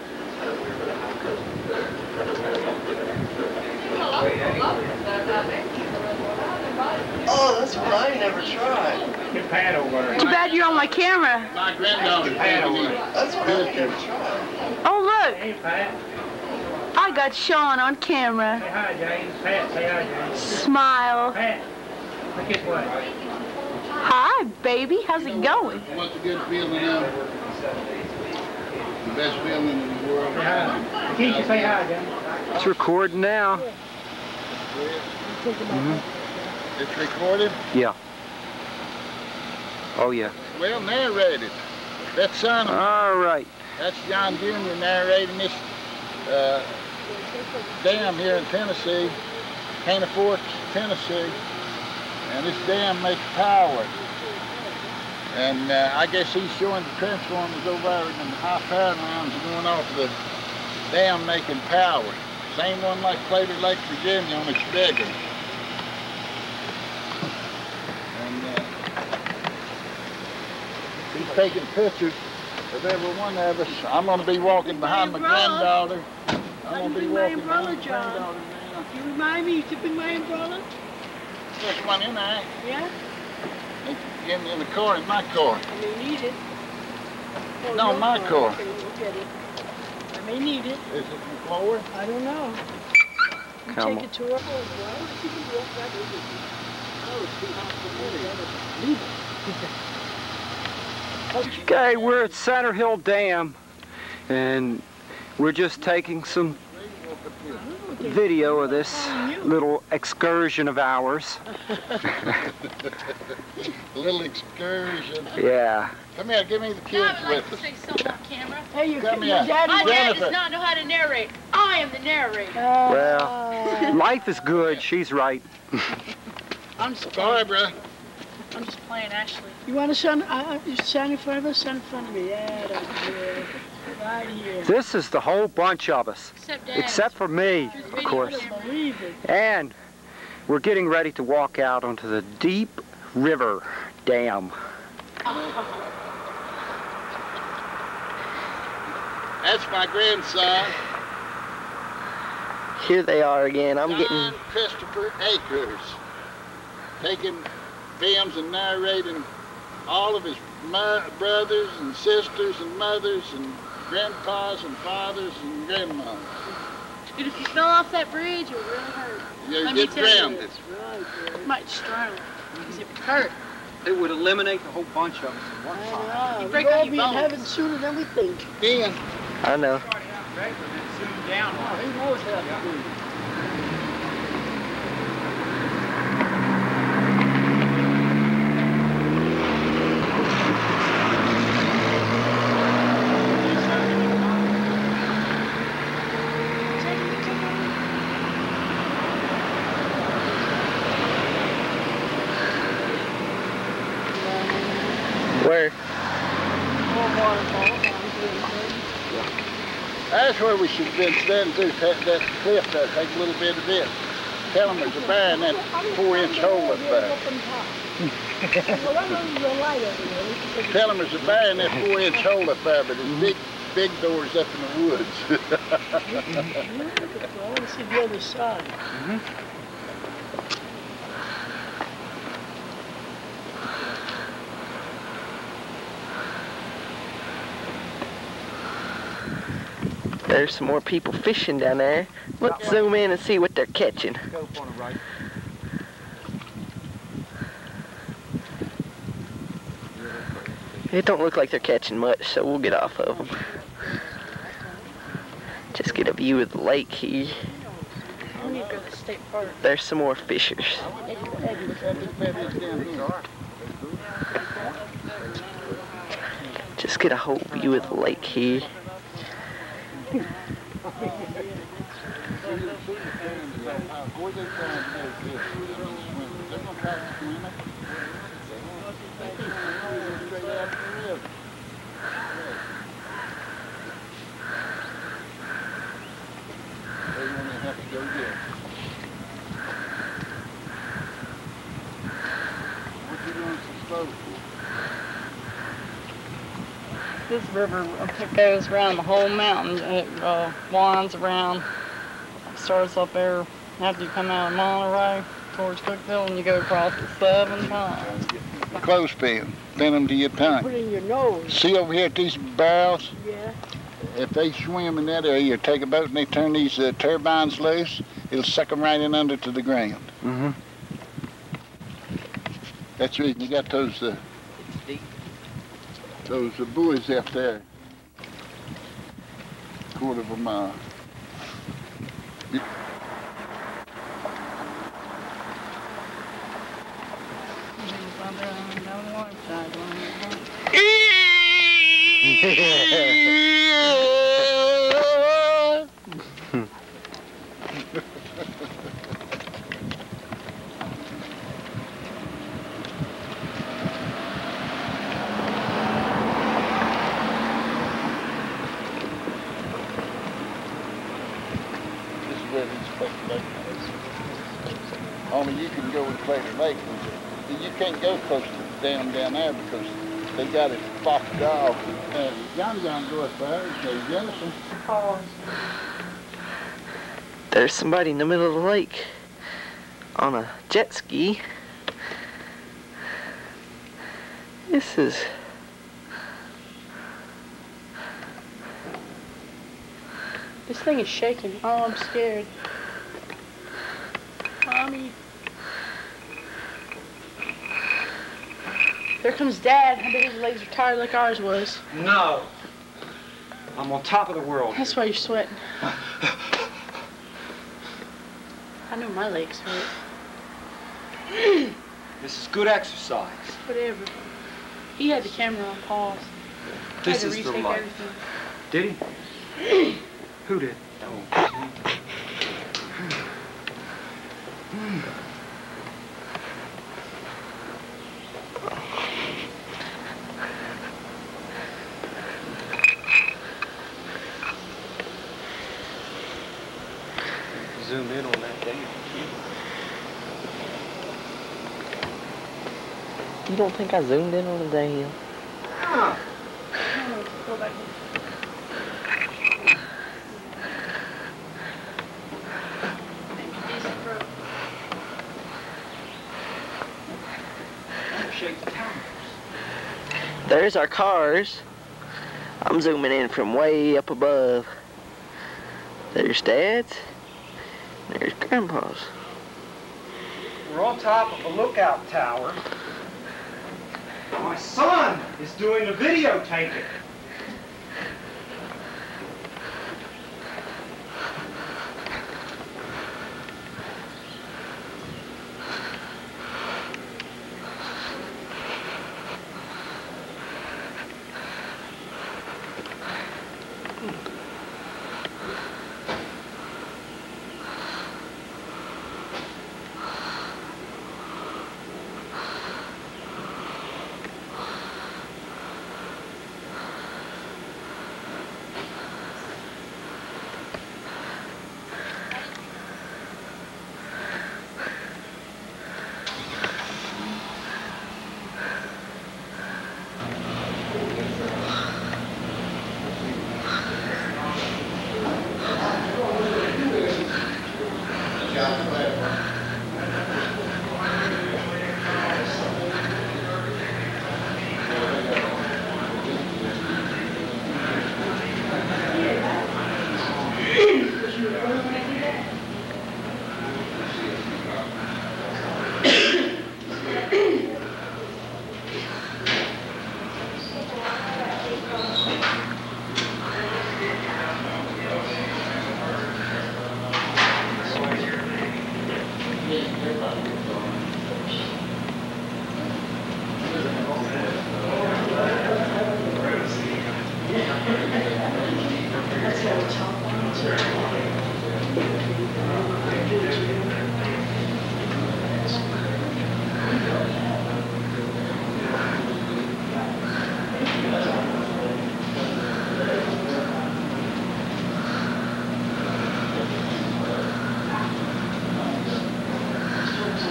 Oh, that's what I never tried. Get Pat over there. Too bad you're on my camera. My granddaughter had me. That's what I never tried. Oh, look. Hey, Pat. I got Sean on camera. Say hi, James. Pat, say hi, James. Smile. Pat, look at what? Hi, baby. How's it going? What's a good feeling now? The best feeling in the world. Say hi. Keisha, say hi, James. It's recording now. It's recorded? Yeah. Oh, yeah. Well, narrated. That's son of All right. That's John Jr. narrating this dam here in Tennessee, Caney Forks, Tennessee. And this dam makes power. And I guess he's showing the transformers over there and the high power lines are going off the dam making power. Same one like Clayton Lake, Virginia on its bigger. And he's taking pictures of every one of us. I'm going to be walking behind my granddaughter. I'm going to be walking behind my granddaughter now. You remind me, you took my umbrella? There's one in there. Yeah? In the car, in my car. I may need it. Oh, No, your my car. Okay, we'll get it. I may need it. Is it the floor? I don't know. You Come take on. it to her. Oh, well, you can walk right over it. Oh, it's too hot for me. Leave it. Okay, we're at Center Hill Dam, and we're just taking some video of this little excursion of ours. A little excursion. Yeah. Come here, give me the kids with us. say something on camera. Hey, your Come your here. daddy. My dad Jennifer. does not know how to narrate. I am the narrator. Well, life is good. She's right. I'm just Barbara. I'm just playing Ashley. You want to stand in front of us? Stand in front of me. Yeah, that's good. Right here. This is the whole bunch of us, Except Dad. except for me, of course. I don't believe it. And we're getting ready to walk out onto the Deep River Dam. That's my grandson, Here they are again. I'm John getting... Christopher Akers, taking films and narrating all of his brothers and sisters and mothers and grandpas and fathers and grandmas. Dude, if you fell off that bridge, it would really hurt. You Let me get tell you. grounded. It might just drown. Because it would hurt. It would eliminate a whole bunch of us at one time. I know. You break We'll all all your be in bones. heaven sooner than we think. Ian, I know. He knows how to do it. Where? that's where we should have been standing too. That cliff there, take a little bit of this. Tell them there's a bear in that 4-inch hole up there. Tell them there's a bear in that 4-inch hole up there, but there's big doors up in the woods. I want to see the other side. There's some more people fishing down there. Let's zoom in and see what they're catching. Go on the right. It don't look like they're catching much, so we'll get off of them. Just get a view of the lake here. I need to go to the state park. There's some more fishers. Just get a whole view of the lake here. This river goes around the whole mountain. It winds around, starts up there after you come out of Monterey towards Cookville, and you go across it 7 times. Clothespin, thin them to your tongue. Put it in your nose. See over here at these barrels? Yeah. If they swim in that area, or take a boat and they turn these turbines loose, it'll suck them right in under to the ground. Mm-hmm. That's the reason you got those buoys out there. Quarter of a mile. Only you can go and play the lake. You can't go close to the dam down there because they got it blocked off. John's gonna go up there and say, Jennison. There's somebody in the middle of the lake on a jet ski. This is... This thing is shaking. Oh, I'm scared. Mommy. There comes Dad. I bet his legs are tired like ours was. No. I'm on top of the world. That's why you're sweating. I know my legs hurt. This is good exercise. Whatever. He had the camera on pause. This I had to is the retake life. everything. Did he? Who did? Zoom in on that thing. You don't think I zoomed in on the dam? Go back. There's our cars. I'm zooming in from way up above. There's Dad's. There's Grandpa's. We're on top of a lookout tower. My son is doing a videotaping.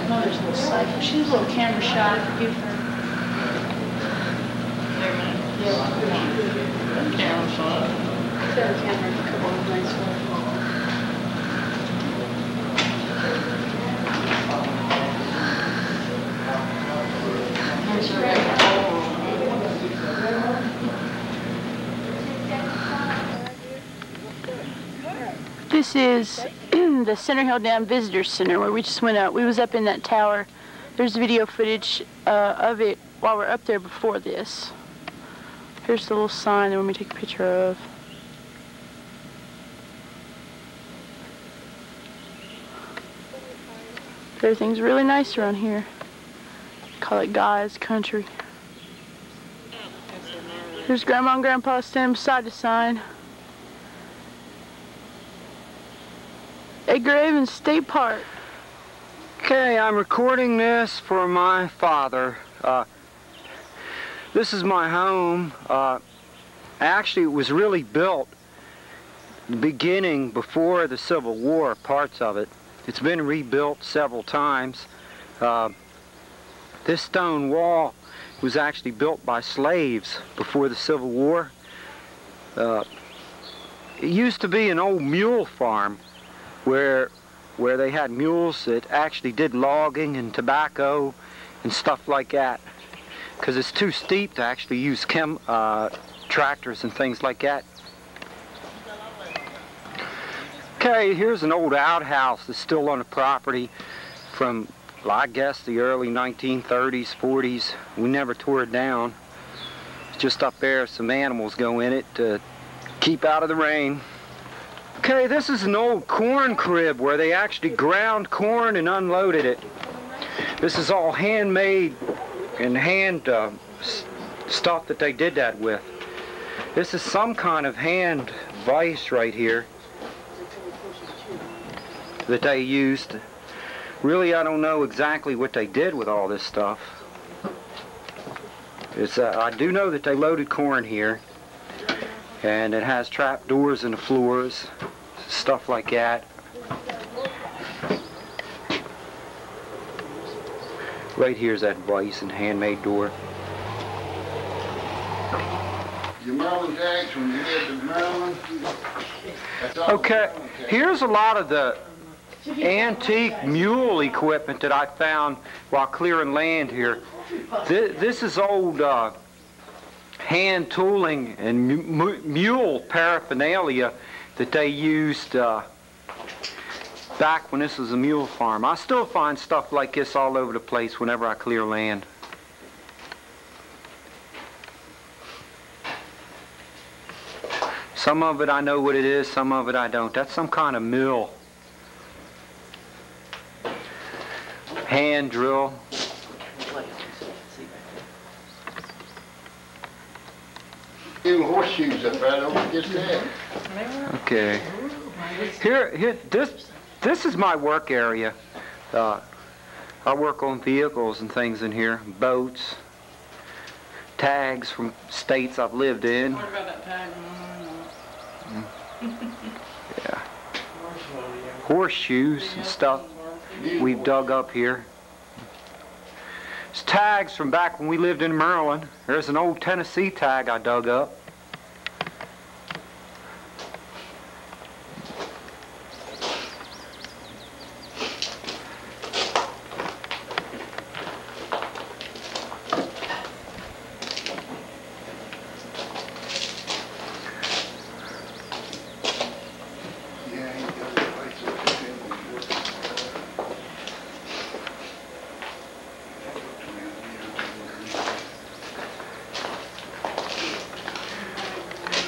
Mother's little cycle. She's a little camera shy. Give her. Camera shot. Tell the camera to come on nice one. This is the Center Hill Dam Visitor Center where we just went up. We was up in that tower. There's video footage of it while we're up there before this. Here's the little sign that we take a picture of. Everything's really nice around here. Call it God's country. There's Grandma and Grandpa standing beside the sign. Edgar Evans State Park. Okay, I'm recording this for my father. This is my home. Actually, it was really built beginning before the Civil War, parts of it. It's been rebuilt several times. This stone wall was actually built by slaves before the Civil War. It used to be an old mule farm where they had mules that actually did logging and tobacco and stuff like that, because it's too steep to actually use tractors and things like that. Okay, here's an old outhouse that's still on the property from, well, I guess, the early 1930s, 40s. We never tore it down. It's just up there. Some animals go in it to keep out of the rain. Okay, this is an old corn crib where they actually ground corn and unloaded it. This is all handmade and hand stuff that they did that with. This is some kind of hand vise right here that they used. Really, I don't know exactly what they did with all this stuff. I do know that they loaded corn here, and it has trap doors in the floors, stuff like that. Right here's that vise and handmade door. Your Maryland tags when you get to Maryland? Okay, here's a lot of the antique mule equipment that I found while clearing land here. This is old hand tooling and mule paraphernalia that they used back when this was a mule farm. I still find stuff like this all over the place whenever I clear land. Some of it I know what it is, some of it I don't. That's some kind of mill. Hand drill. Even horseshoes up right over just there. Okay. Here, this is my work area. I work on vehicles and things in here, boats, tags from states I've lived in. What about that tag? Yeah. Horseshoes and stuff we've dug up here. It's tags from back when we lived in Maryland. There's an old Tennessee tag I dug up.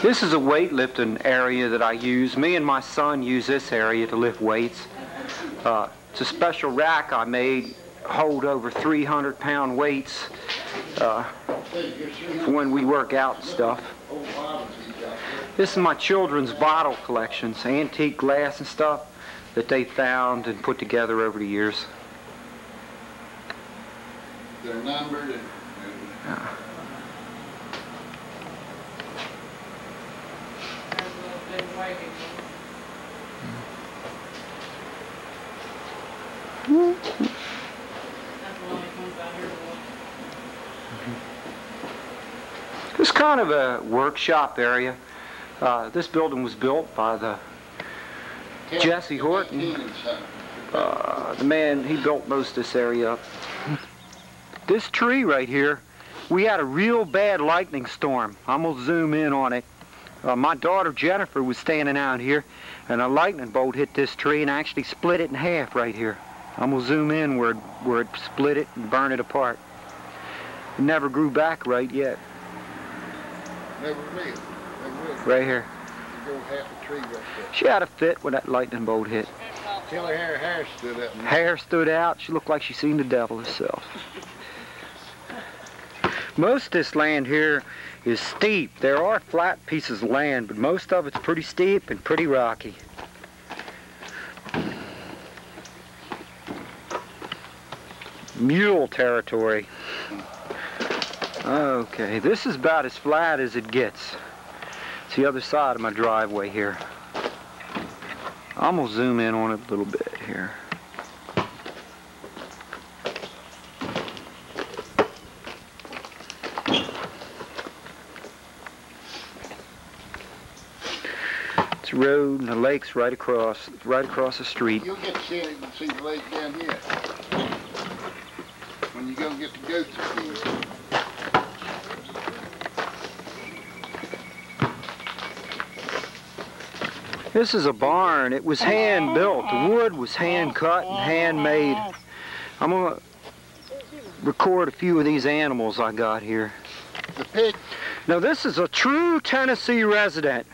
This is a weightlifting area that I use. Me and my son use this area to lift weights. It's a special rack I made, hold over 300-pound weights for when we work out and stuff. This is my children's bottle collections, antique glass and stuff that they found and put together over the years. They're numbered and Yeah. It's kind of a workshop area. This building was built by the Jesse Horton. The man, he built most of this area up. This tree right here, we had a real bad lightning storm. I'm going to zoom in on it. My daughter Jennifer was standing out here, and a lightning bolt hit this tree and actually split it in half right here. I'm going to zoom in where it split it and burned it apart. It never grew back right yet. never will. Right here. You go half a tree right there. She had a fit when that lightning bolt hit. Till her hair stood up. Hair stood out. She looked like she seen the devil herself. Most of this land here is steep. There are flat pieces of land, but most of it's pretty steep and pretty rocky. Mule territory. Okay, this is about as flat as it gets. It's the other side of my driveway here. I'm gonna zoom in on it a little bit here. It's a road and the lake's right across the street. You'll get to see the lake down here. When you go get the goats feed. This is a barn. It was hand built. The wood was hand cut and handmade. I'm gonna record a few of these animals I got here. The pig. Now this is a true Tennessee resident.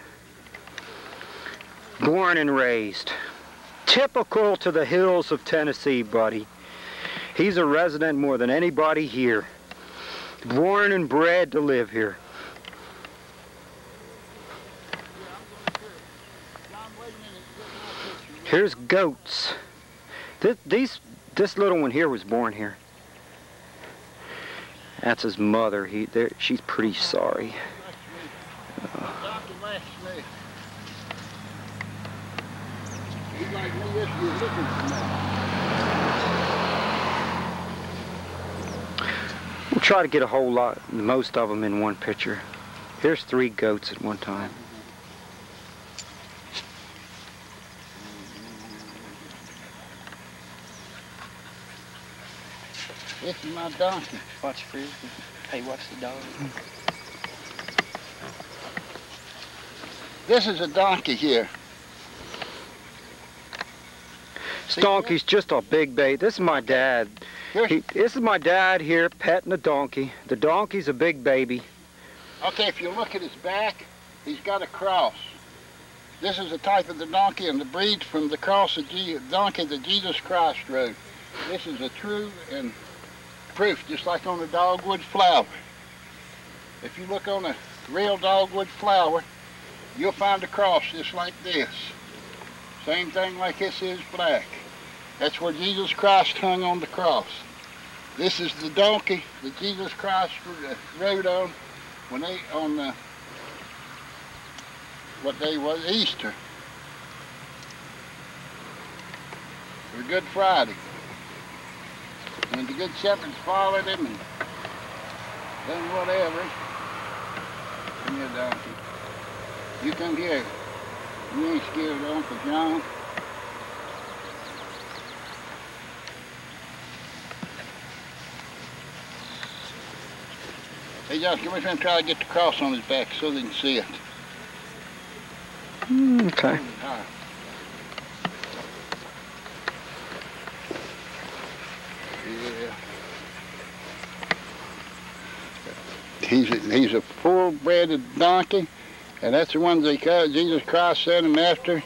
Born and raised. Typical to the hills of Tennessee, buddy. He's a resident more than anybody here. Born and bred to live here. Here's goats. This little one here was born here. That's his mother. She's pretty sorry. We'll try to get a whole lot, most of them in one picture. Here's 3 goats at one time. This is my donkey. Watch Frisbee. Hey, watch the dog. This is a donkey here. This donkey's just a big baby. This is my dad. This is my dad here petting the donkey. The donkey's a big baby. Okay, if you look at his back, he's got a cross. This is the type of the donkey and the breed from the cross of donkey that Jesus Christ rode. This is a true and proof, just like on a dogwood flower. If you look on a real dogwood flower, you'll find a cross just like this. Same thing like this is black. That's where Jesus Christ hung on the cross. This is the donkey that Jesus Christ rode on when they on what day was Easter, or Good Friday. And the good shepherds followed him and done whatever. Come here, donkey. You come here. You ain't scared of Uncle John. Hey, John, come here and try to get the cross on his back so they can see it. Okay. Yeah. He's a full-bred donkey, and that's the one Jesus Christ sent him after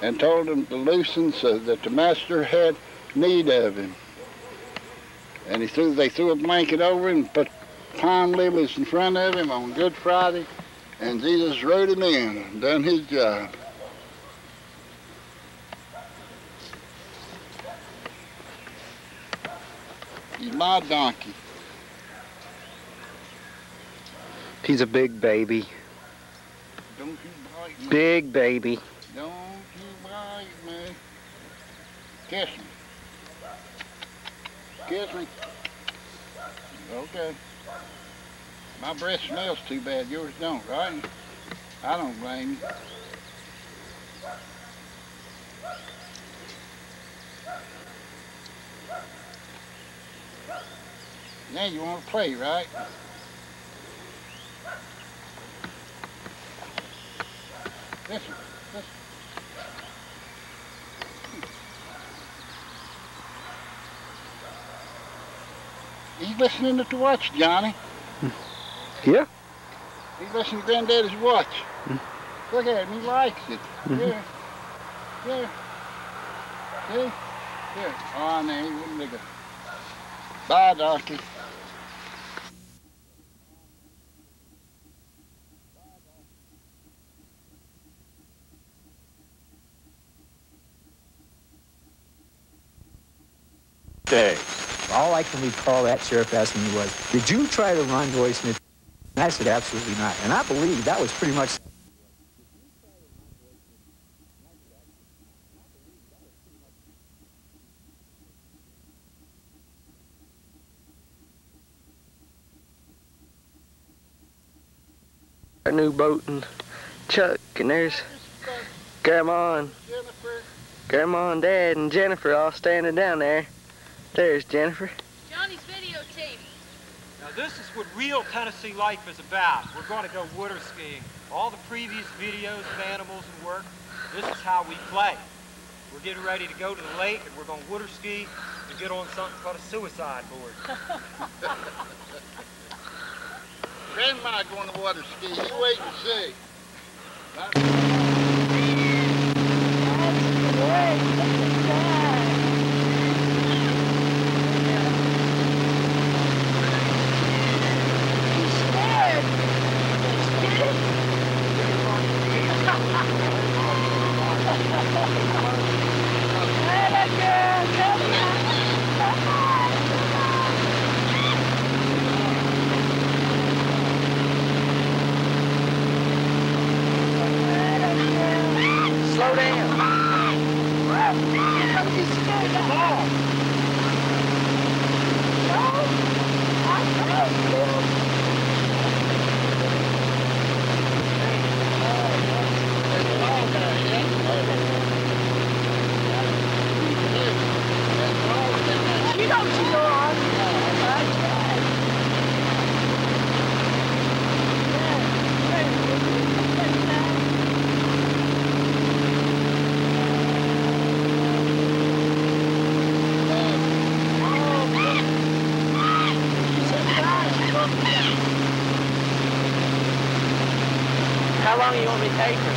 and told him to loosen so that the master had need of him. And they threw a blanket over him and put palm lilies in front of him on Good Friday, and Jesus rode him in and done his job. He's my donkey. He's a big baby. Don't you bite me. Big baby. Don't you bite me. Kiss me. Kiss me. Okay. My breath smells too bad. Yours don't, right? I don't blame you. Now you want to play, right? Listen, listen. He's listening to the watch, Johnny. Yeah? He's listening to Granddaddy's watch. Look at him, he likes it. Yeah. Yeah. See? Yeah. Oh, no, he wouldn't make it. Bye, donkey. Day. All I can recall that sheriff asking me was, did you try to run Roy Smith? And I said, absolutely not. And I believe that was pretty much... Our new boat and Chuck, and there's Grandma and Dad and Jennifer all standing down there. There's Jennifer. Johnny's videotaping. Now this is what real Tennessee life is about. We're going to go water skiing. All the previous videos of animals and work, this is how we play. We're getting ready to go to the lake and we're going to water ski and get on something called a suicide board. Grandma going to water ski. You wait and see. Slow down. You know what you go on. How long do you want me to take her?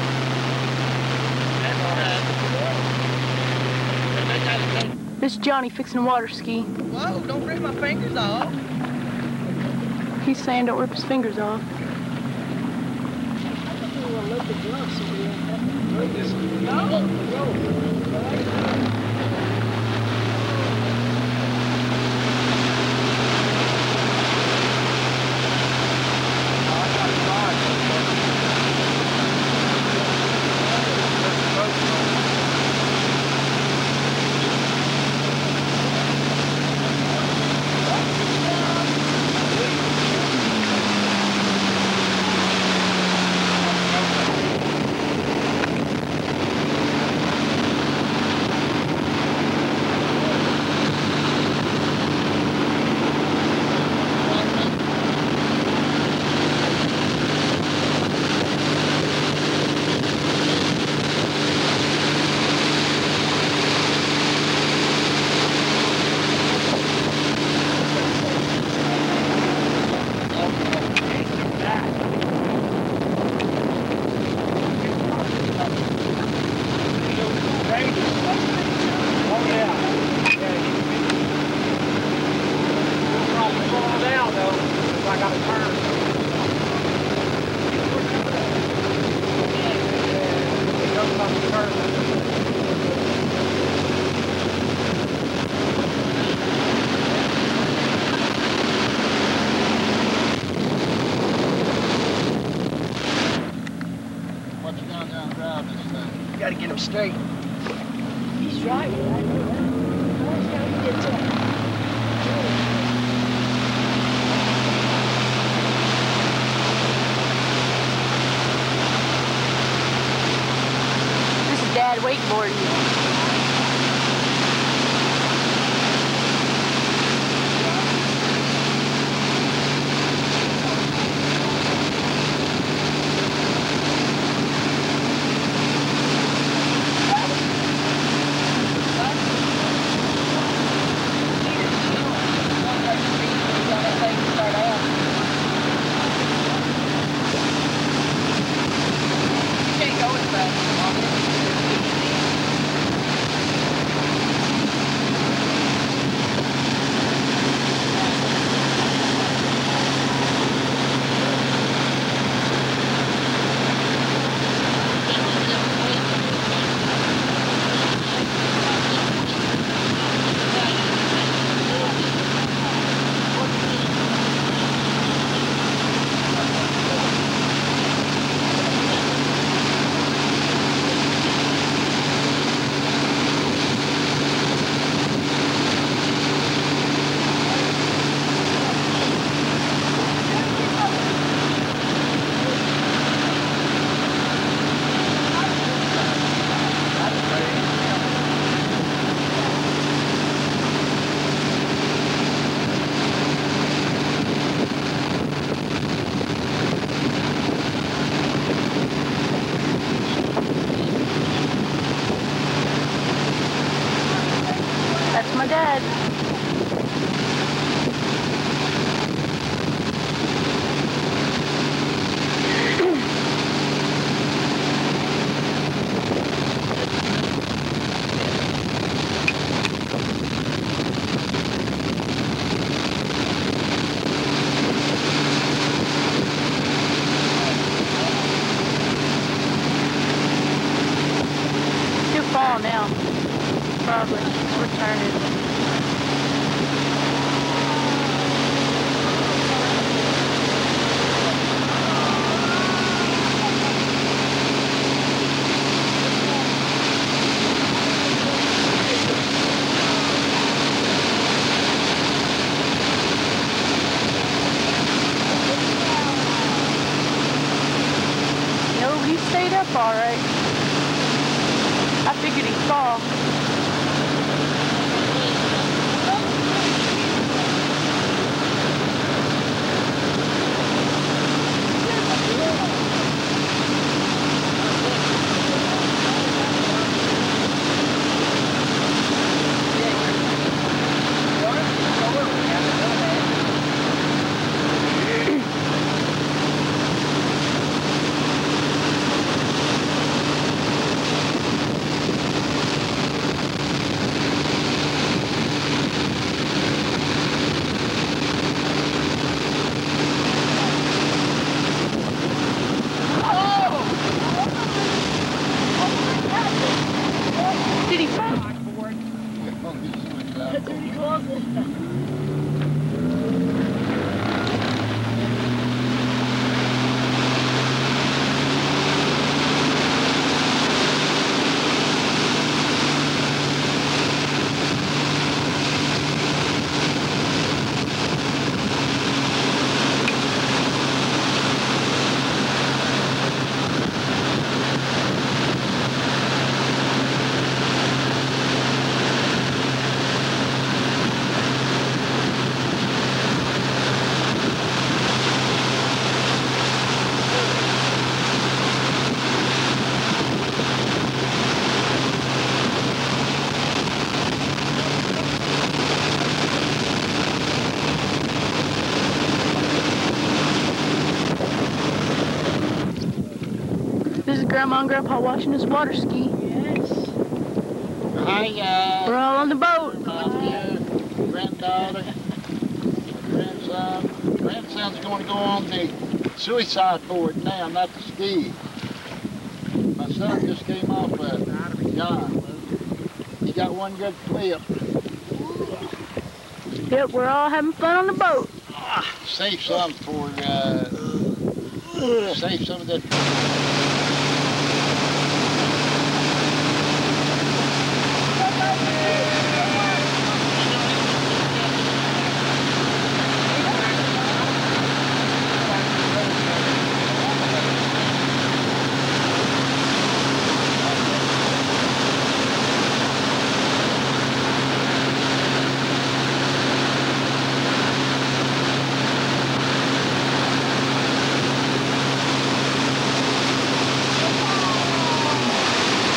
This is Johnny fixing a water ski. Whoa, don't rip my fingers off. He's saying don't rip his fingers off. gotta turn. It goes on the turn. What you got down driving this thing? You gotta get him straight. He's driving. I know that. I was trying to get to him. This is Dad wakeboarding. That's my dad. Too far now. Probably. We're turning. No, he stayed up all right. I figured he'd fall. Did he fall? That's pretty close. This is Grandma and Grandpa watching us water ski. Yes. Hi, We're all on the boat. nephew, granddaughter, grandson. Grandson's going to go on the suicide board now, not the ski. My son just came off John. He got one good flip. Yep, we're all having fun on the boat. Save some for, save some of that.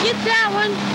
Get that one.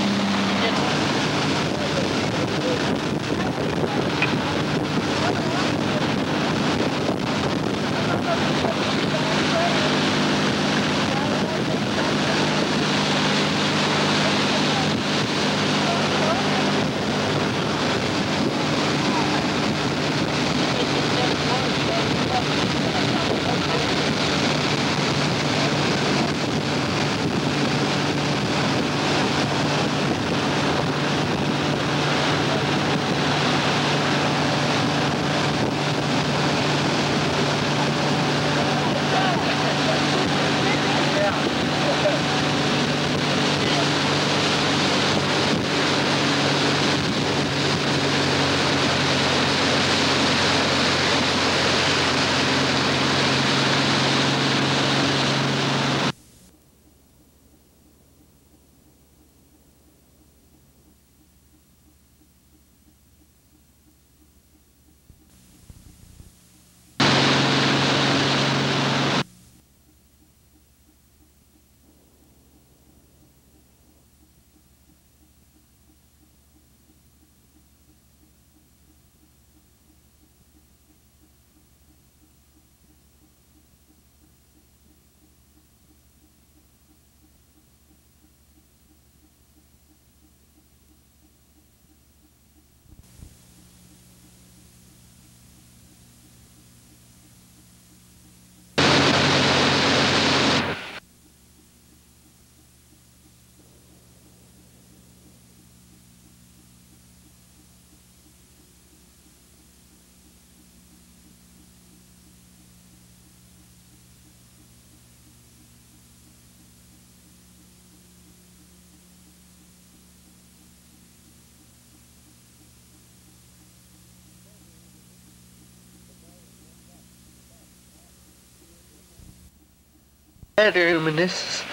Bedroom, and this is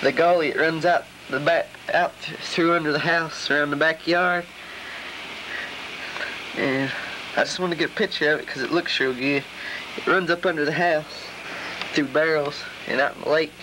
the gully. It runs out the back, out through under the house, around the backyard. And I just want to get a picture of it because it looks real good. It runs up under the house, through barrels, and out in the lake.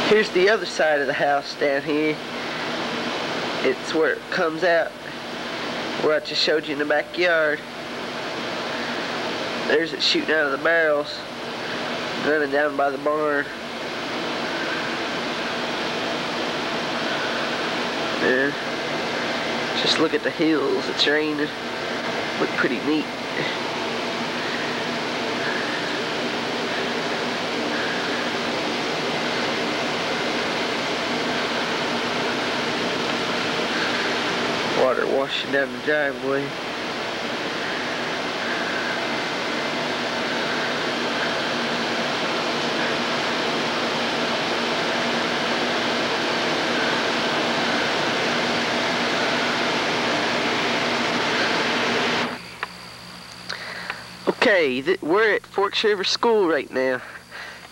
Here's the other side of the house down here. It's where it comes out, where I just showed you in the backyard. There's it shooting out of the barrels, running down by the barn. Yeah. Just look at the hills, it's raining. Look pretty neat. Water washing down the driveway. Okay, we're at Forks River School right now.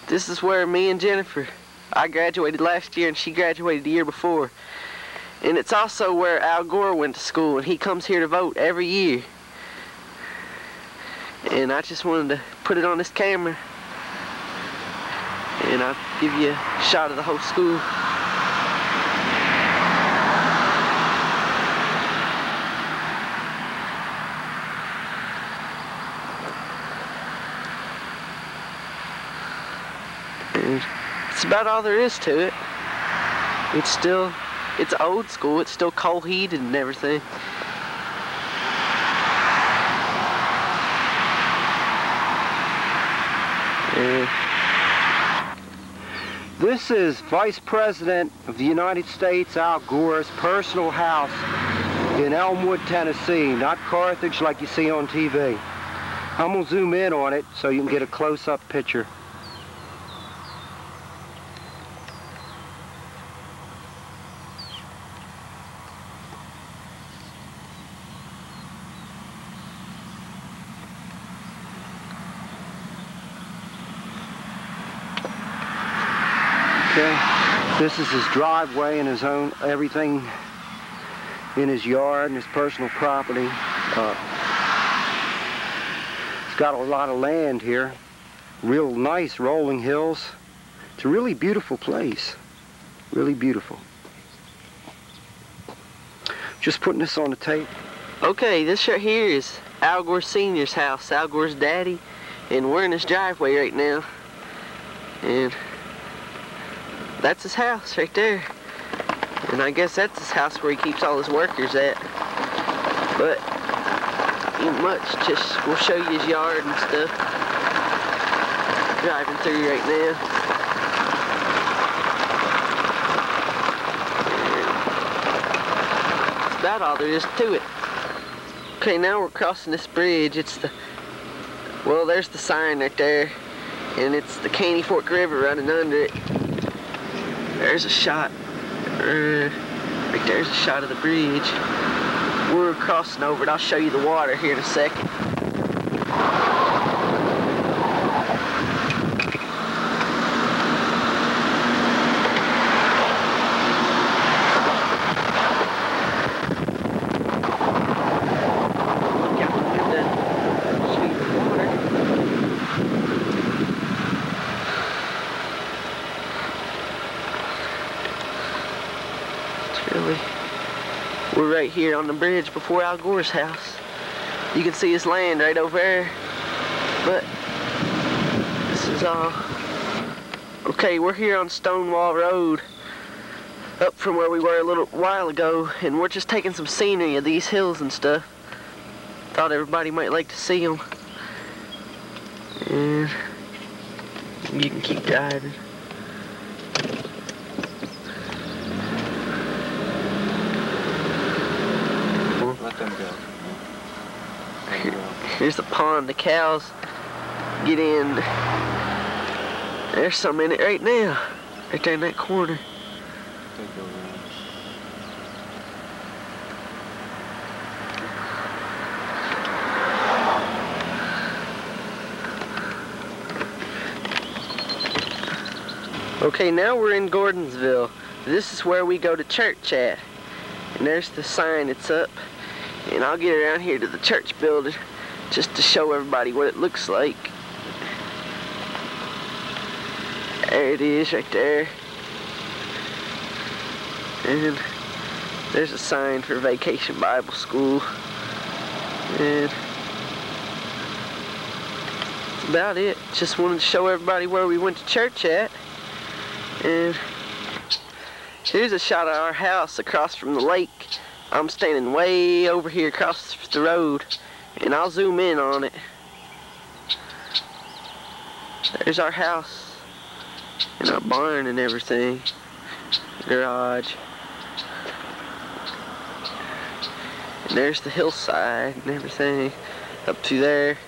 This is where me and Jennifer, I graduated last year and she graduated the year before. And it's also where Al Gore went to school, and he comes here to vote every year. And I just wanted to put it on this camera, and I'll give you a shot of the whole school. And it's about all there is to it. It's old school, it's still coal heated and everything. This is Vice President of the United States Al Gore's personal house in Elmwood, Tennessee, not Carthage like you see on TV. I'm going to zoom in on it so you can get a close-up picture. Okay, this is his driveway and his own, everything in his yard and his personal property. He's got a lot of land here, real nice rolling hills. It's a really beautiful place, really beautiful. Just putting this on the tape. Okay, this right here is Al Gore Sr.'s house, Al Gore's daddy, and we're in his driveway right now. And that's his house right there. And I guess that's his house where he keeps all his workers at. But ain't much, just we'll show you his yard and stuff. Driving through right now. That's about all there is to it. Okay, now we're crossing this bridge. Well, there's the sign right there. And it's the Caney Fork River running under it. There's a shot, right there's a shot of the bridge. We're crossing over it. I'll show you the water here in a second. We're right here on the bridge before Al Gore's house. You can see his land right over there, but this is all. Okay, we're here on Stonewall Road, up from where we were a little while ago, and we're just taking some scenery of these hills and stuff. Thought everybody might like to see them. And you can keep driving. Here's the pond. The cows get in. There's some in it right now. Right there in that corner. Okay, now we're in Gordonsville. This is where we go to church at. And there's the sign that's up. And I'll get around here to the church building just to show everybody what it looks like. There it is right there. And there's a sign for Vacation Bible School. And that's about it. Just wanted to show everybody where we went to church at. And here's a shot of our house across from the lake. I'm standing way over here across the road, and I'll zoom in on it. There's our house, and our barn and everything, garage. And there's the hillside and everything up to there.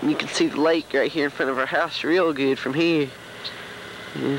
And you can see the lake right here in front of our house real good from here. Yeah.